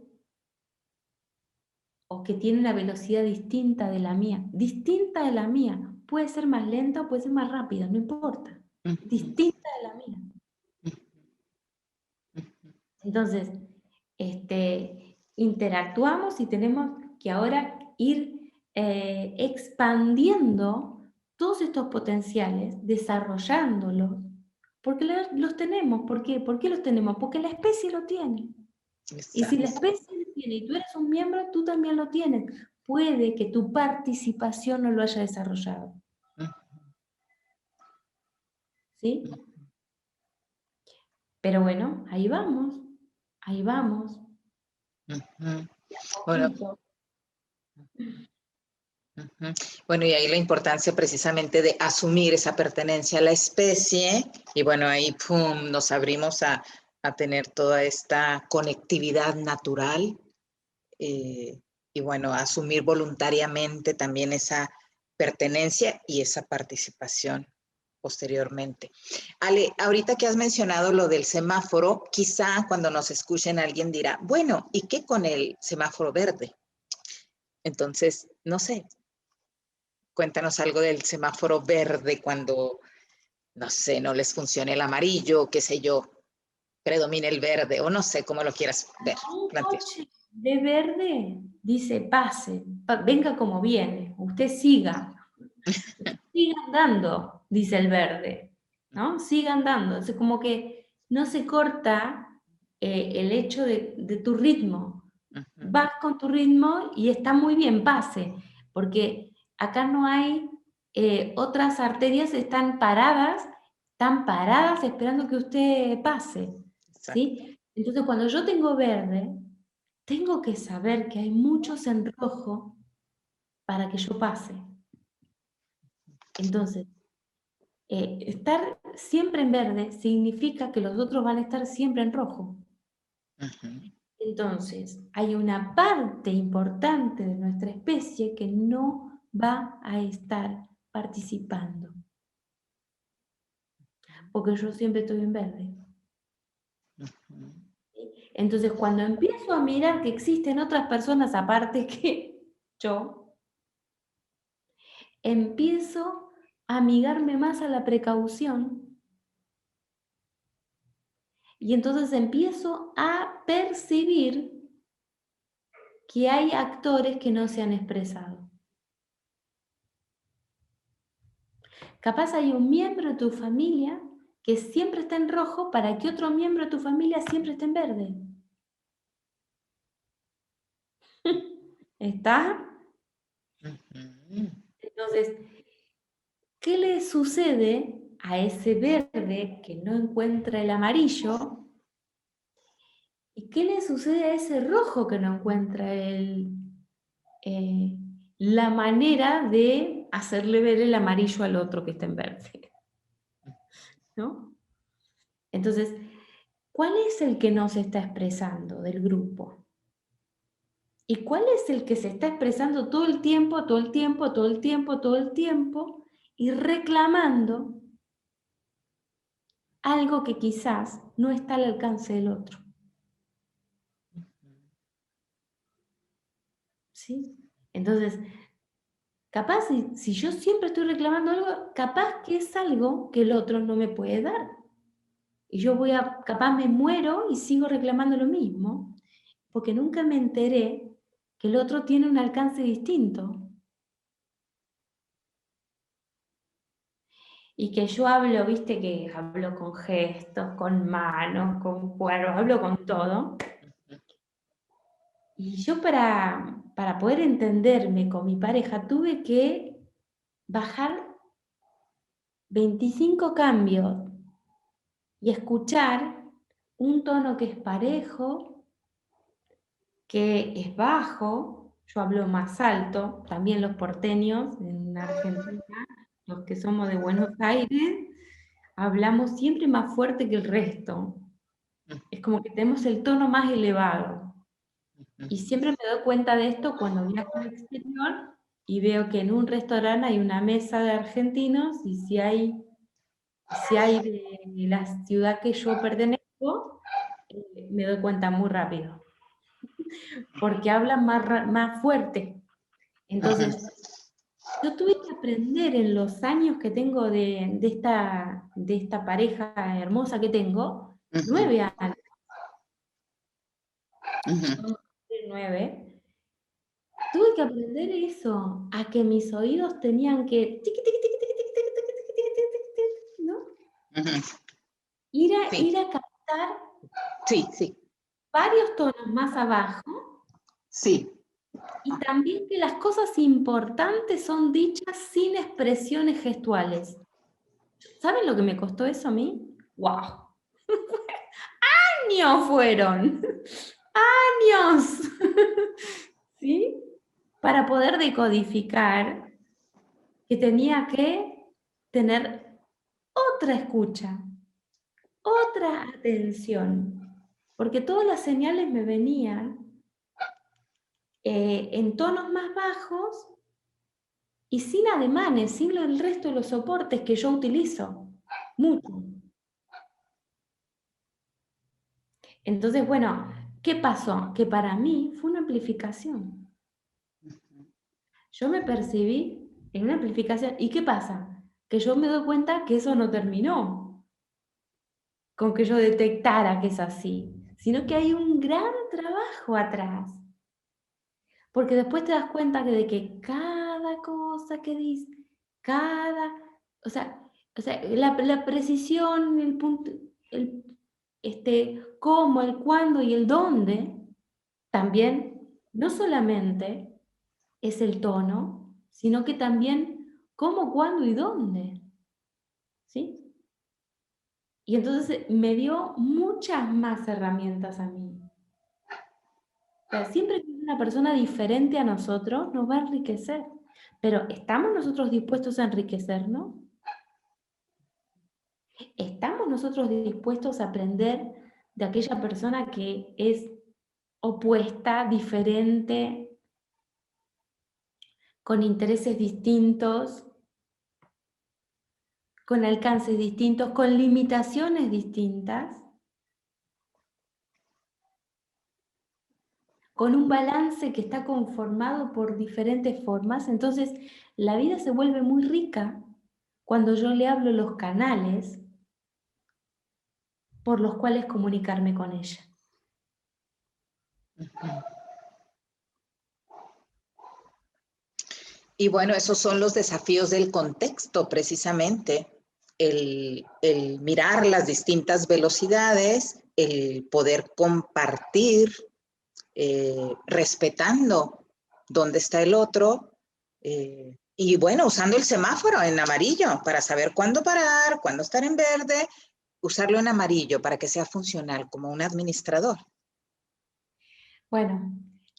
o que tiene una velocidad distinta de la mía. Distinta de la mía. Puede ser más lenta o puede ser más rápida, no importa. Distinta de la mía. Entonces, interactuamos y tenemos que ahora ir expandiendo todos estos potenciales, desarrollándolos, porque los tenemos. ¿Por qué? ¿Por qué los tenemos? Porque la especie lo tiene. Y si la especie lo tiene y tú eres un miembro, tú también lo tienes. Puede que tu participación no lo haya desarrollado. ¿Sí? Pero bueno, ahí vamos. Ahí vamos. Bueno, bueno, y ahí la importancia precisamente de asumir esa pertenencia a la especie y bueno, ahí pum, nos abrimos a tener toda esta conectividad natural y bueno, asumir voluntariamente también esa pertenencia y esa participación posteriormente. Ale, ahorita que has mencionado lo del semáforo, quizá cuando nos escuchen alguien dirá, bueno, ¿y qué con el semáforo verde? Entonces, no sé, cuéntanos algo del semáforo verde cuando, no sé, no les funcione el amarillo, qué sé yo, predomine el verde, o no sé cómo lo quieras ver, Un plantear. coche de verde dice pase, venga como viene, usted siga andando, dice el verde, ¿no? Siga andando, es como que no se corta el hecho de tu ritmo. Vas con tu ritmo y está muy bien, pase, porque acá no hay otras arterias están paradas esperando que usted pase, ¿sí? Entonces, cuando yo tengo verde, tengo que saber que hay muchos en rojo para que yo pase. Entonces, estar siempre en verde significa que los otros van a estar siempre en rojo. Entonces, hay una parte importante de nuestra especie que no va a estar participando. Porque yo siempre estoy en verde. Entonces, cuando empiezo a mirar que existen otras personas aparte que yo, empiezo a amigarme más a la precaución y entonces empiezo a percibir que hay actores que no se han expresado. Capaz hay un miembro de tu familia que siempre está en rojo para que otro miembro de tu familia siempre esté en verde. ¿Está? Entonces, ¿qué le sucede a ese verde que no encuentra el amarillo? ¿Y qué le sucede a ese rojo que no encuentra la manera de hacerle ver el amarillo al otro que está en verde? ¿No? Entonces, ¿cuál es el que no se está expresando del grupo? ¿Y cuál es el que se está expresando todo el tiempo, todo el tiempo, todo el tiempo, todo el tiempo y reclamando algo que quizás no está al alcance del otro? ¿Sí? Entonces, capaz si yo siempre estoy reclamando algo, capaz que es algo que el otro no me puede dar. Y yo capaz me muero y sigo reclamando lo mismo, porque nunca me enteré que el otro tiene un alcance distinto. Y que yo hablo, viste que hablo con gestos, con manos, con cuerpos, hablo con todo. Y yo para poder entenderme con mi pareja tuve que bajar 25 cambios y escuchar un tono que es parejo, que es bajo, yo hablo más alto, también los porteños en Argentina, los que somos de Buenos Aires, hablamos siempre más fuerte que el resto. Es como que tenemos el tono más elevado. Y siempre me doy cuenta de esto cuando viajo al exterior y veo que en un restaurante hay una mesa de argentinos y si hay de la ciudad que yo pertenezco, me doy cuenta muy rápido. Porque hablan más fuerte. Entonces, yo tuve que aprender en los años que tengo de esta pareja hermosa que tengo, 9 años, 9, tuve que aprender eso, a que mis oídos tenían que ¿no? Ir a captar varios tonos más abajo. Sí. Y también que las cosas importantes son dichas sin expresiones gestuales. ¿Saben lo que me costó eso a mí? ¡Wow! ¡Años fueron! ¡Años! ¿Sí? Para poder decodificar que tenía que tener otra escucha, otra atención, porque todas las señales me venían en tonos más bajos y sin ademanes, sin el resto de los soportes que yo utilizo, mucho. Entonces, bueno, ¿qué pasó? Que para mí fue una amplificación. Yo me percibí en una amplificación. ¿Y qué pasa? Que yo me doy cuenta que eso no terminó con que yo detectara que es así, sino que hay un gran trabajo atrás. Porque después te das cuenta de que cada cosa que dice, o sea, la precisión, el punto, cómo, el cuándo y el dónde, también no solamente es el tono, sino que también ¿Cómo, cuándo y dónde? ¿Sí? Y entonces me dio muchas más herramientas a mí. O sea, siempre que una persona diferente a nosotros nos va a enriquecer. Pero ¿estamos nosotros dispuestos a enriquecernos? ¿Estamos nosotros dispuestos a aprender de aquella persona que es opuesta, diferente, con intereses distintos, con alcances distintos, con limitaciones distintas, con un balance que está conformado por diferentes formas? Entonces, la vida se vuelve muy rica cuando yo le hablo los canales por los cuales comunicarme con ella. Y bueno, esos son los desafíos del contexto, precisamente. El mirar las distintas velocidades, el poder compartir, respetando dónde está el otro, y bueno, usando el semáforo en amarillo para saber cuándo parar, cuándo estar en verde, usarlo en amarillo para que sea funcional como un administrador. Bueno,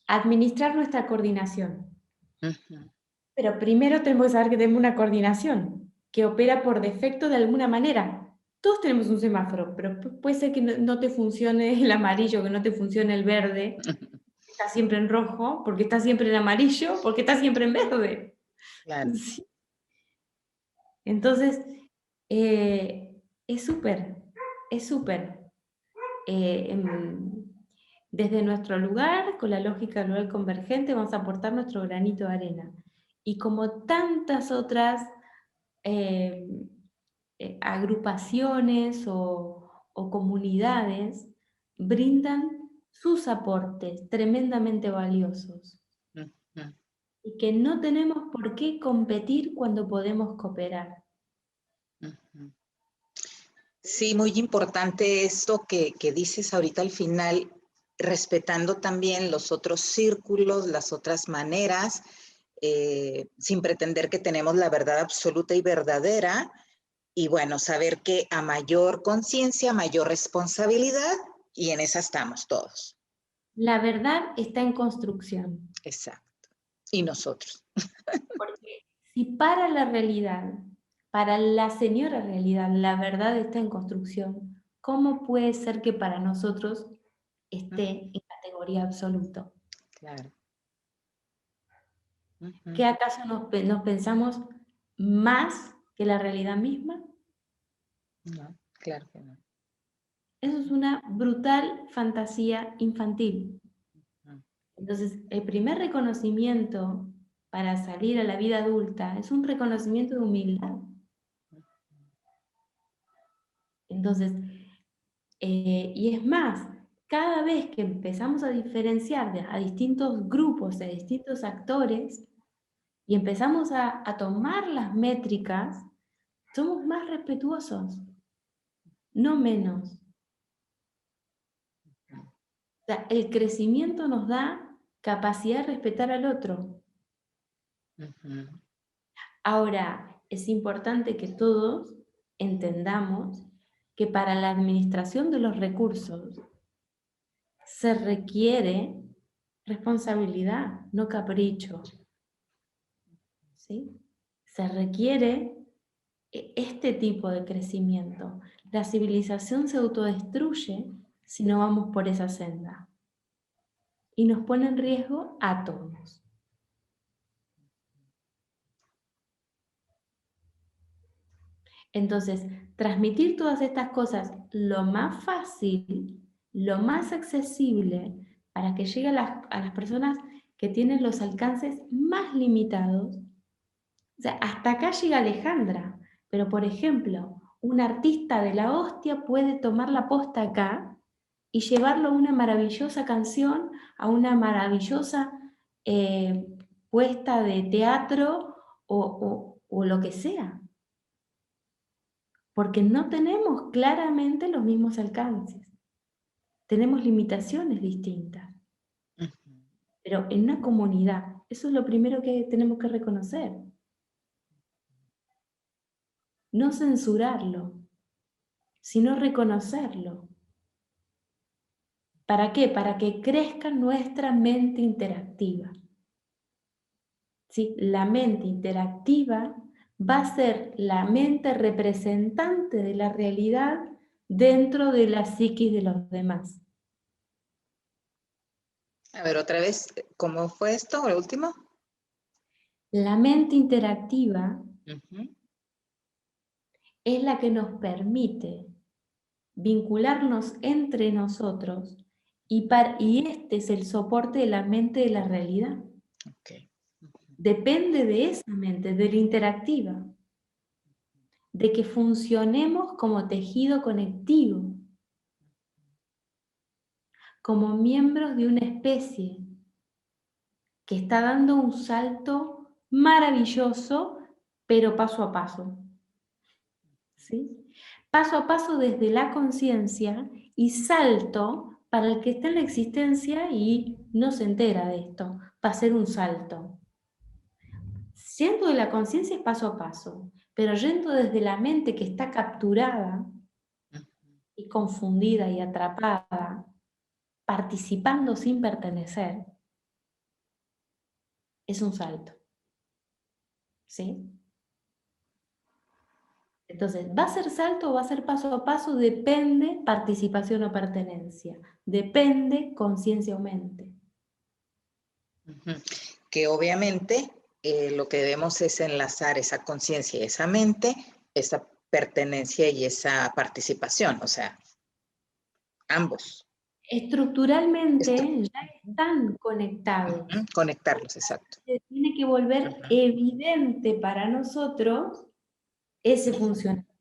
administrar nuestra coordinación. Uh-huh. Pero primero tenemos que saber que tenemos una coordinación que opera por defecto de alguna manera. Todos tenemos un semáforo, pero puede ser que no te funcione el amarillo, que no te funcione el verde, está siempre en rojo, porque está siempre en amarillo, porque está siempre en verde. Claro. Sí. Entonces, es súper. Desde nuestro lugar, con la lógica global convergente, vamos a aportar nuestro granito de arena. Y como tantas otras agrupaciones o comunidades, brindan sus aportes tremendamente valiosos. Uh-huh. Y que no tenemos por qué competir cuando podemos cooperar. Uh-huh. Sí, muy importante esto que dices ahorita al final, respetando también los otros círculos, las otras maneras, sin pretender que tenemos la verdad absoluta y verdadera, y bueno, saber que a mayor conciencia, mayor responsabilidad, y en esa estamos todos. La verdad está en construcción. Exacto. Y nosotros. Porque si para la realidad, para la señora realidad, la verdad está en construcción, ¿cómo puede ser que para nosotros esté en categoría absoluto? Claro. Uh-huh. ¿Qué acaso nos pensamos más que la realidad misma? No, claro que no. Eso es una brutal fantasía infantil. Uh-huh. Entonces, el primer reconocimiento para salir a la vida adulta es un reconocimiento de humildad. Entonces, y es más, cada vez que empezamos a diferenciar a distintos grupos, a distintos actores, y empezamos a tomar las métricas, somos más respetuosos, no menos. O sea, el crecimiento nos da capacidad de respetar al otro. Uh-huh. Ahora, es importante que todos entendamos que para la administración de los recursos se requiere responsabilidad, no capricho. ¿Sí? Se requiere este tipo de crecimiento. La civilización se autodestruye si no vamos por esa senda. Y nos pone en riesgo a todos. Entonces, transmitir todas estas cosas lo más fácil, lo más accesible, para que llegue a las personas que tienen los alcances más limitados. O sea, hasta acá llega Alejandra, pero por ejemplo, un artista de la hostia puede tomar la posta acá y llevarlo a una maravillosa canción, a una maravillosa puesta de teatro o lo que sea. Porque no tenemos claramente los mismos alcances. Tenemos limitaciones distintas. Uh-huh. Pero en una comunidad, eso es lo primero que tenemos que reconocer. no censurarlo, sino reconocerlo. ¿Para qué? Para que crezca nuestra mente interactiva. ¿Sí? La mente interactiva va a ser la mente representante de la realidad dentro de la psiquis de los demás. A ver, otra vez, ¿cómo fue esto? ¿Lo último? La mente interactiva Ujú. es la que nos permite vincularnos entre nosotros y este es el soporte de la mente de la realidad. Okay. Depende de esa mente, de la interactiva, de que funcionemos como tejido conectivo, como miembros de una especie que está dando un salto maravilloso, pero paso a paso. ¿Sí? Paso a paso desde la conciencia y salto para el que está en la existencia y no se entera de esto, va a ser un salto. Siendo de la conciencia es paso a paso, pero yendo desde la mente que está capturada y confundida y atrapada, participando sin pertenecer, es un salto. ¿Sí? Entonces, ¿va a ser salto o va a ser paso a paso? Depende participación o pertenencia. Depende conciencia o mente. Ujú. Que obviamente lo que debemos es enlazar esa conciencia y esa mente, esa pertenencia y esa participación, o sea, ambos. Estructuralmente ya Ujú. están conectados. Conectarlos, exacto. Se tiene que volver Ujú. evidente para nosotros ese funcionamiento.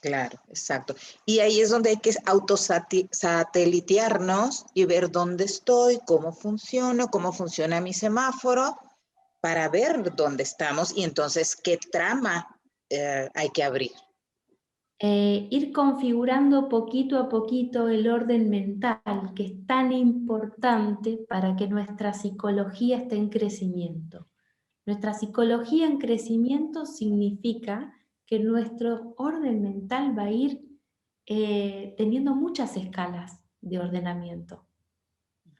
Claro, exacto. Y ahí es donde hay que autosatelitearnos y ver dónde estoy, cómo funciona mi semáforo, para ver dónde estamos y entonces qué trama hay que abrir. Ir configurando poquito a poquito el orden mental, que es tan importante para que nuestra psicología esté en crecimiento. Nuestra psicología en crecimiento significa que nuestro orden mental va a ir teniendo muchas escalas de ordenamiento,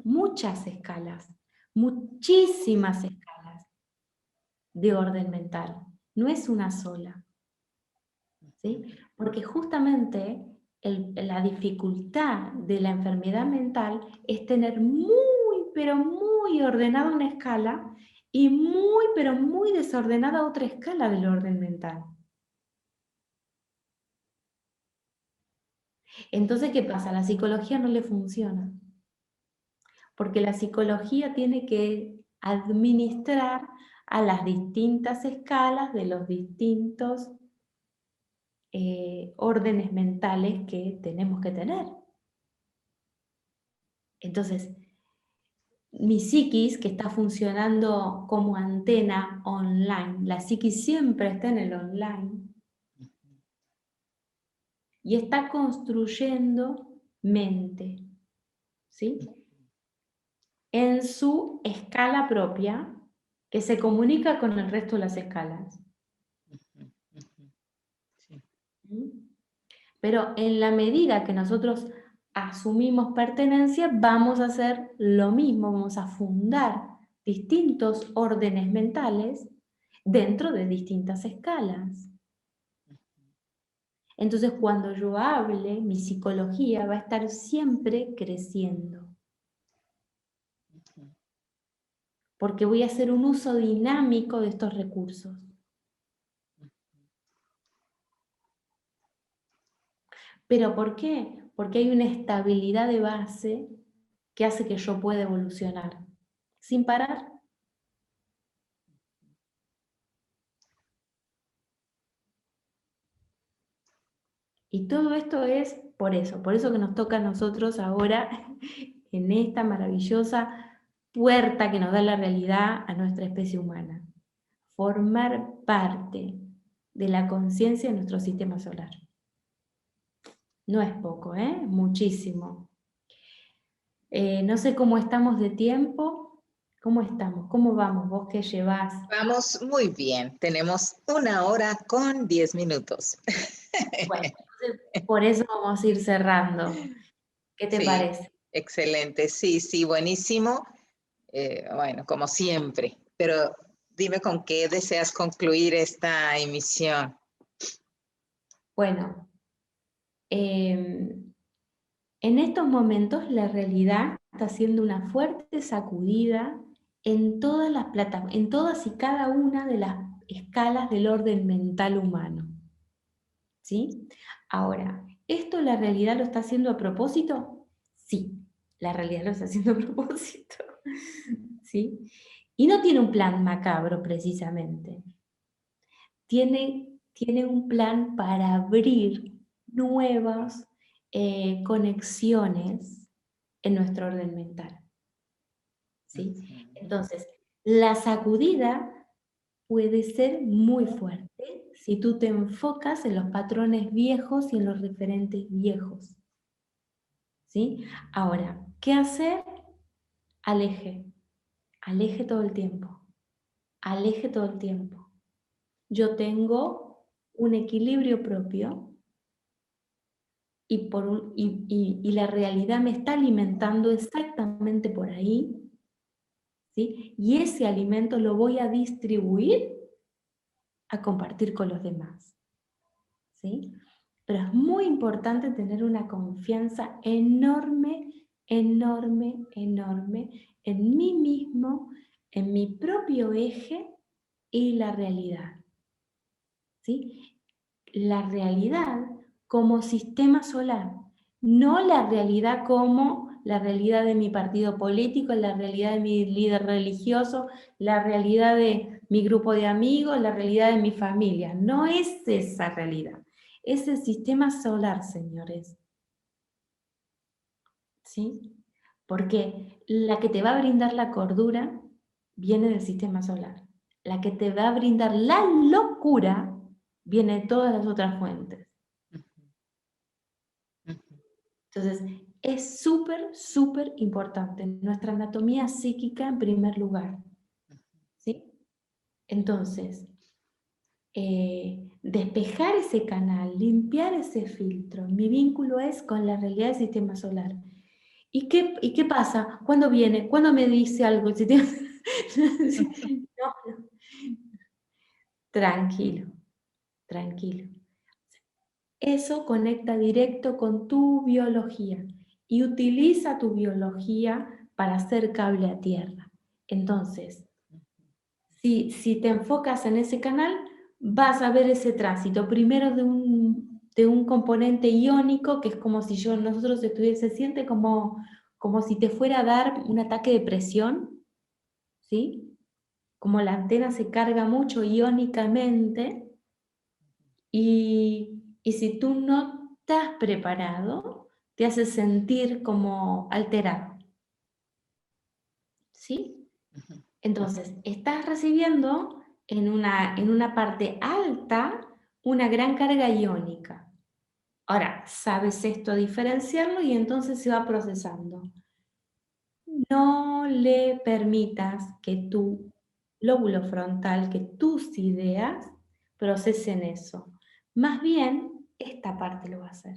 muchas escalas, muchísimas escalas de orden mental, no es una sola. ¿Sí? Porque justamente la dificultad de la enfermedad mental es tener muy, pero muy ordenada una escala y muy, pero muy desordenada otra escala del orden mental. Entonces, ¿qué pasa? A la psicología no le funciona. Porque la psicología tiene que administrar a las distintas escalas de los distintos órdenes mentales que tenemos que tener. Entonces, mi psiquis, que está funcionando como antena online, la psiquis siempre está en el online, y está construyendo mente, ¿sí? En su escala propia, que se comunica con el resto de las escalas. Sí. ¿Mm? Pero en la medida que nosotros asumimos pertenencia, vamos a hacer lo mismo, vamos a fundar distintos órdenes mentales dentro de distintas escalas. Entonces, cuando yo hable, mi psicología va a estar siempre creciendo, porque voy a hacer un uso dinámico de estos recursos. ¿Pero por qué? Porque hay una estabilidad de base que hace que yo pueda evolucionar sin parar. Y todo esto es por eso que nos toca a nosotros ahora en esta maravillosa puerta que nos da la realidad a nuestra especie humana. Formar parte de la conciencia de nuestro sistema solar. No es poco, ¿eh? Muchísimo. No sé cómo estamos de tiempo, ¿Cómo estamos? ¿Cómo vamos? ¿Vos qué llevás? Vamos muy bien. Tenemos 1 hora con 10 minutos. Bueno, entonces, por eso vamos a ir cerrando. ¿Qué te Sí, parece? excelente. Sí, sí, buenísimo. Bueno, como siempre. Pero dime con qué deseas concluir esta emisión. Bueno, en estos momentos la realidad está haciendo una fuerte sacudida en todas las en todas y cada una de las escalas del orden mental humano. ¿Sí? Ahora, ¿esto la realidad lo está haciendo a propósito? Sí, la realidad lo está haciendo a propósito. ¿Sí? Y no tiene un plan macabro precisamente. Tiene un plan para abrir nuevas conexiones en nuestro orden mental. ¿Sí? Entonces, la sacudida puede ser muy fuerte si tú te enfocas en los patrones viejos y en los referentes viejos. ¿Sí? Ahora, ¿qué hacer? Aleje. Aleje todo el tiempo. Aleje todo el tiempo. Yo tengo un equilibrio propio y la realidad me está alimentando exactamente por ahí, ¿sí? Y ese alimento lo voy a distribuir, a compartir con los demás, ¿sí? Pero es muy importante tener una confianza enorme, enorme, enorme en mí mismo, en mi propio eje y la realidad, ¿sí? La realidad como sistema solar, no la realidad como la realidad de mi partido político, la realidad de mi líder religioso, la realidad de mi grupo de amigos, la realidad de mi familia. No es esa realidad, es el sistema solar, señores. ¿Sí? Porque la que te va a brindar la cordura viene del sistema solar. La que te va a brindar la locura viene de todas las otras fuentes. Entonces, es súper, súper importante nuestra anatomía psíquica en primer lugar, ¿sí? Entonces, despejar ese canal, limpiar ese filtro. Mi vínculo es con la realidad del sistema solar. ¿Y qué pasa? ¿Cuándo viene? ¿Cuándo me dice algo el sistema? No, tranquilo, tranquilo. Eso conecta directo con tu biología y utiliza tu biología para hacer cable a tierra. Entonces, si te enfocas en ese canal, vas a ver ese tránsito, primero de un componente iónico, que es como si nosotros se siente como si te fuera a dar un ataque de presión, ¿sí? Como la antena se carga mucho iónicamente, y si tú no estás preparado, te hace sentir como alterado, ¿sí? Entonces, estás recibiendo en una parte alta una gran carga iónica. Ahora, sabes esto diferenciarlo y entonces se va procesando. No le permitas que tu lóbulo frontal, que tus ideas procesen eso. Más bien, esta parte lo va a hacer,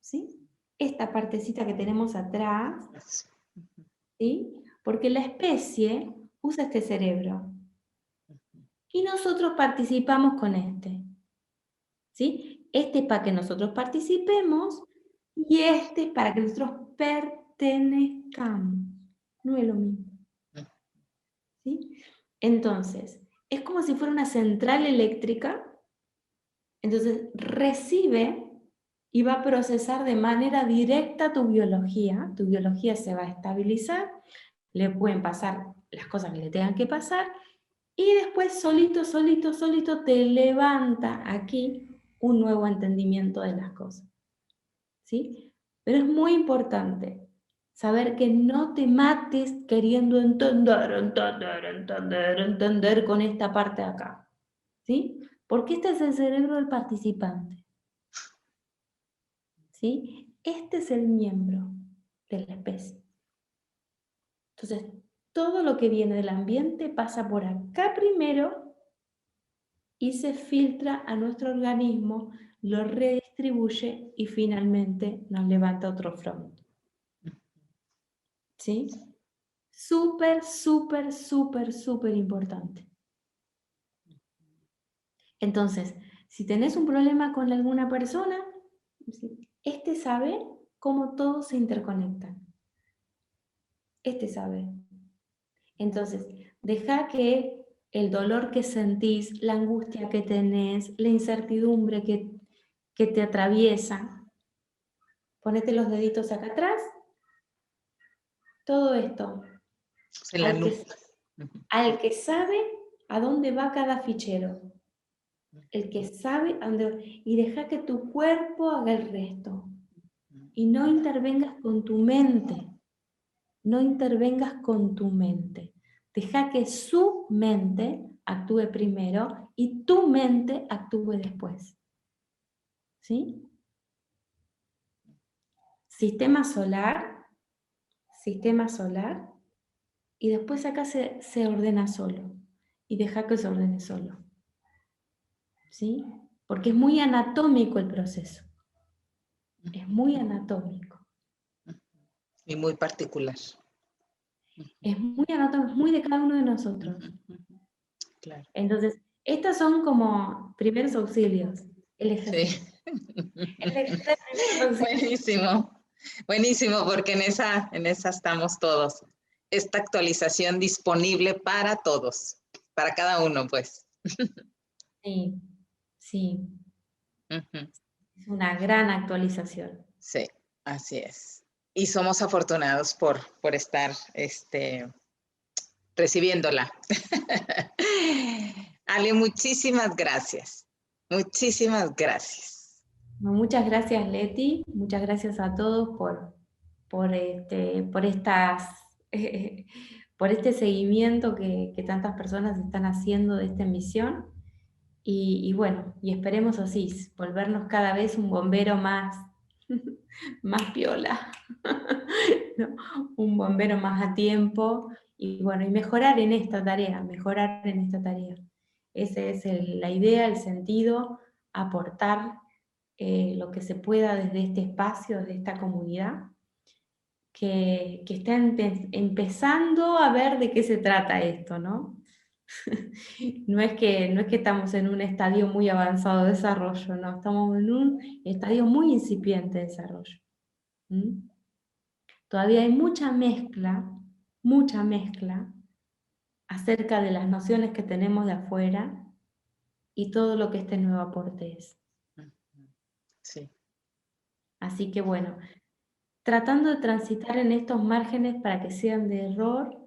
¿sí? Esta partecita que tenemos atrás, ¿sí? Porque la especie usa este cerebro y nosotros participamos con este, ¿sí? Este es para que nosotros participemos y este es para que nosotros pertenezcamos. No es lo mismo, ¿sí? Entonces, es como si fuera una central eléctrica, entonces recibe y va a procesar de manera directa tu biología se va a estabilizar, le pueden pasar las cosas que le tengan que pasar, y después solito, solito, solito te levanta aquí un nuevo entendimiento de las cosas, ¿sí? Pero es muy importante saber que no te mates queriendo entender con esta parte de acá, ¿sí? Porque este es el cerebro del participante, ¿sí? Este es el miembro de la especie. Entonces, todo lo que viene del ambiente pasa por acá primero y se filtra a nuestro organismo, lo redistribuye y finalmente nos levanta otro front. ¿Sí? Súper, súper, súper, súper importante. Entonces, si tenés un problema con alguna persona, este sabe cómo todos se interconectan. Este sabe. Entonces, deja que el dolor que sentís, la angustia que tenés, la incertidumbre que te atraviesa, ponete los deditos acá atrás, todo esto, En la nuca. al que sabe a dónde va cada fichero, el que sabe a dónde, y deja que tu cuerpo haga el resto, y no intervengas con tu mente, no intervengas con tu mente, deja que su mente actúe primero y tu mente actúe después, ¿sí? Sistema solar, y después acá se ordena solo, y deja que se ordene solo, ¿sí? Porque es muy anatómico el proceso, es muy anatómico. Y muy particular. Es muy anatómico, es muy de cada uno de nosotros. Claro. Entonces, estos son como primeros auxilios. El Sí. ejercicio de primeros auxilios. Buenísimo. Buenísimo, porque en esa estamos todos. Esta actualización disponible para todos, para cada uno, pues. Sí, sí, Ujú. es una gran actualización. Sí, así es. Y somos afortunados por estar recibiéndola. Ale, muchísimas gracias. Muchísimas gracias. Muchas gracias, Leti. Muchas gracias a todos por este seguimiento que tantas personas están haciendo de esta emisión. Y bueno, y esperemos así, volvernos cada vez un bombero más, más piola, ¿no? Un bombero más a tiempo, y bueno, y mejorar en esta tarea, mejorar en esta tarea. Esa es la idea, el sentido, aportar lo que se pueda desde este espacio, desde esta comunidad, que está empezando a ver de qué se trata esto, ¿no? No es que estamos en un estadio muy avanzado de desarrollo, no, estamos en un estadio muy incipiente de desarrollo. ¿Mm? Todavía hay mucha mezcla acerca de las nociones que tenemos de afuera y todo lo que este nuevo aporte es. Sí. Así que bueno, tratando de transitar en estos márgenes para que sean de error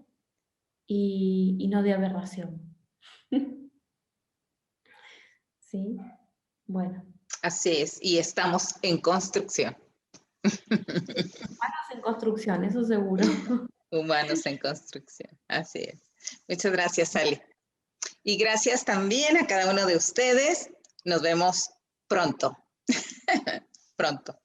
y no de aberración. ¿Sí? Bueno. Así es, y estamos en construcción. Humanos en construcción, eso seguro. Humanos en construcción, así es. Muchas gracias, Ali. Y gracias también a cada uno de ustedes. Nos vemos pronto. Pronto.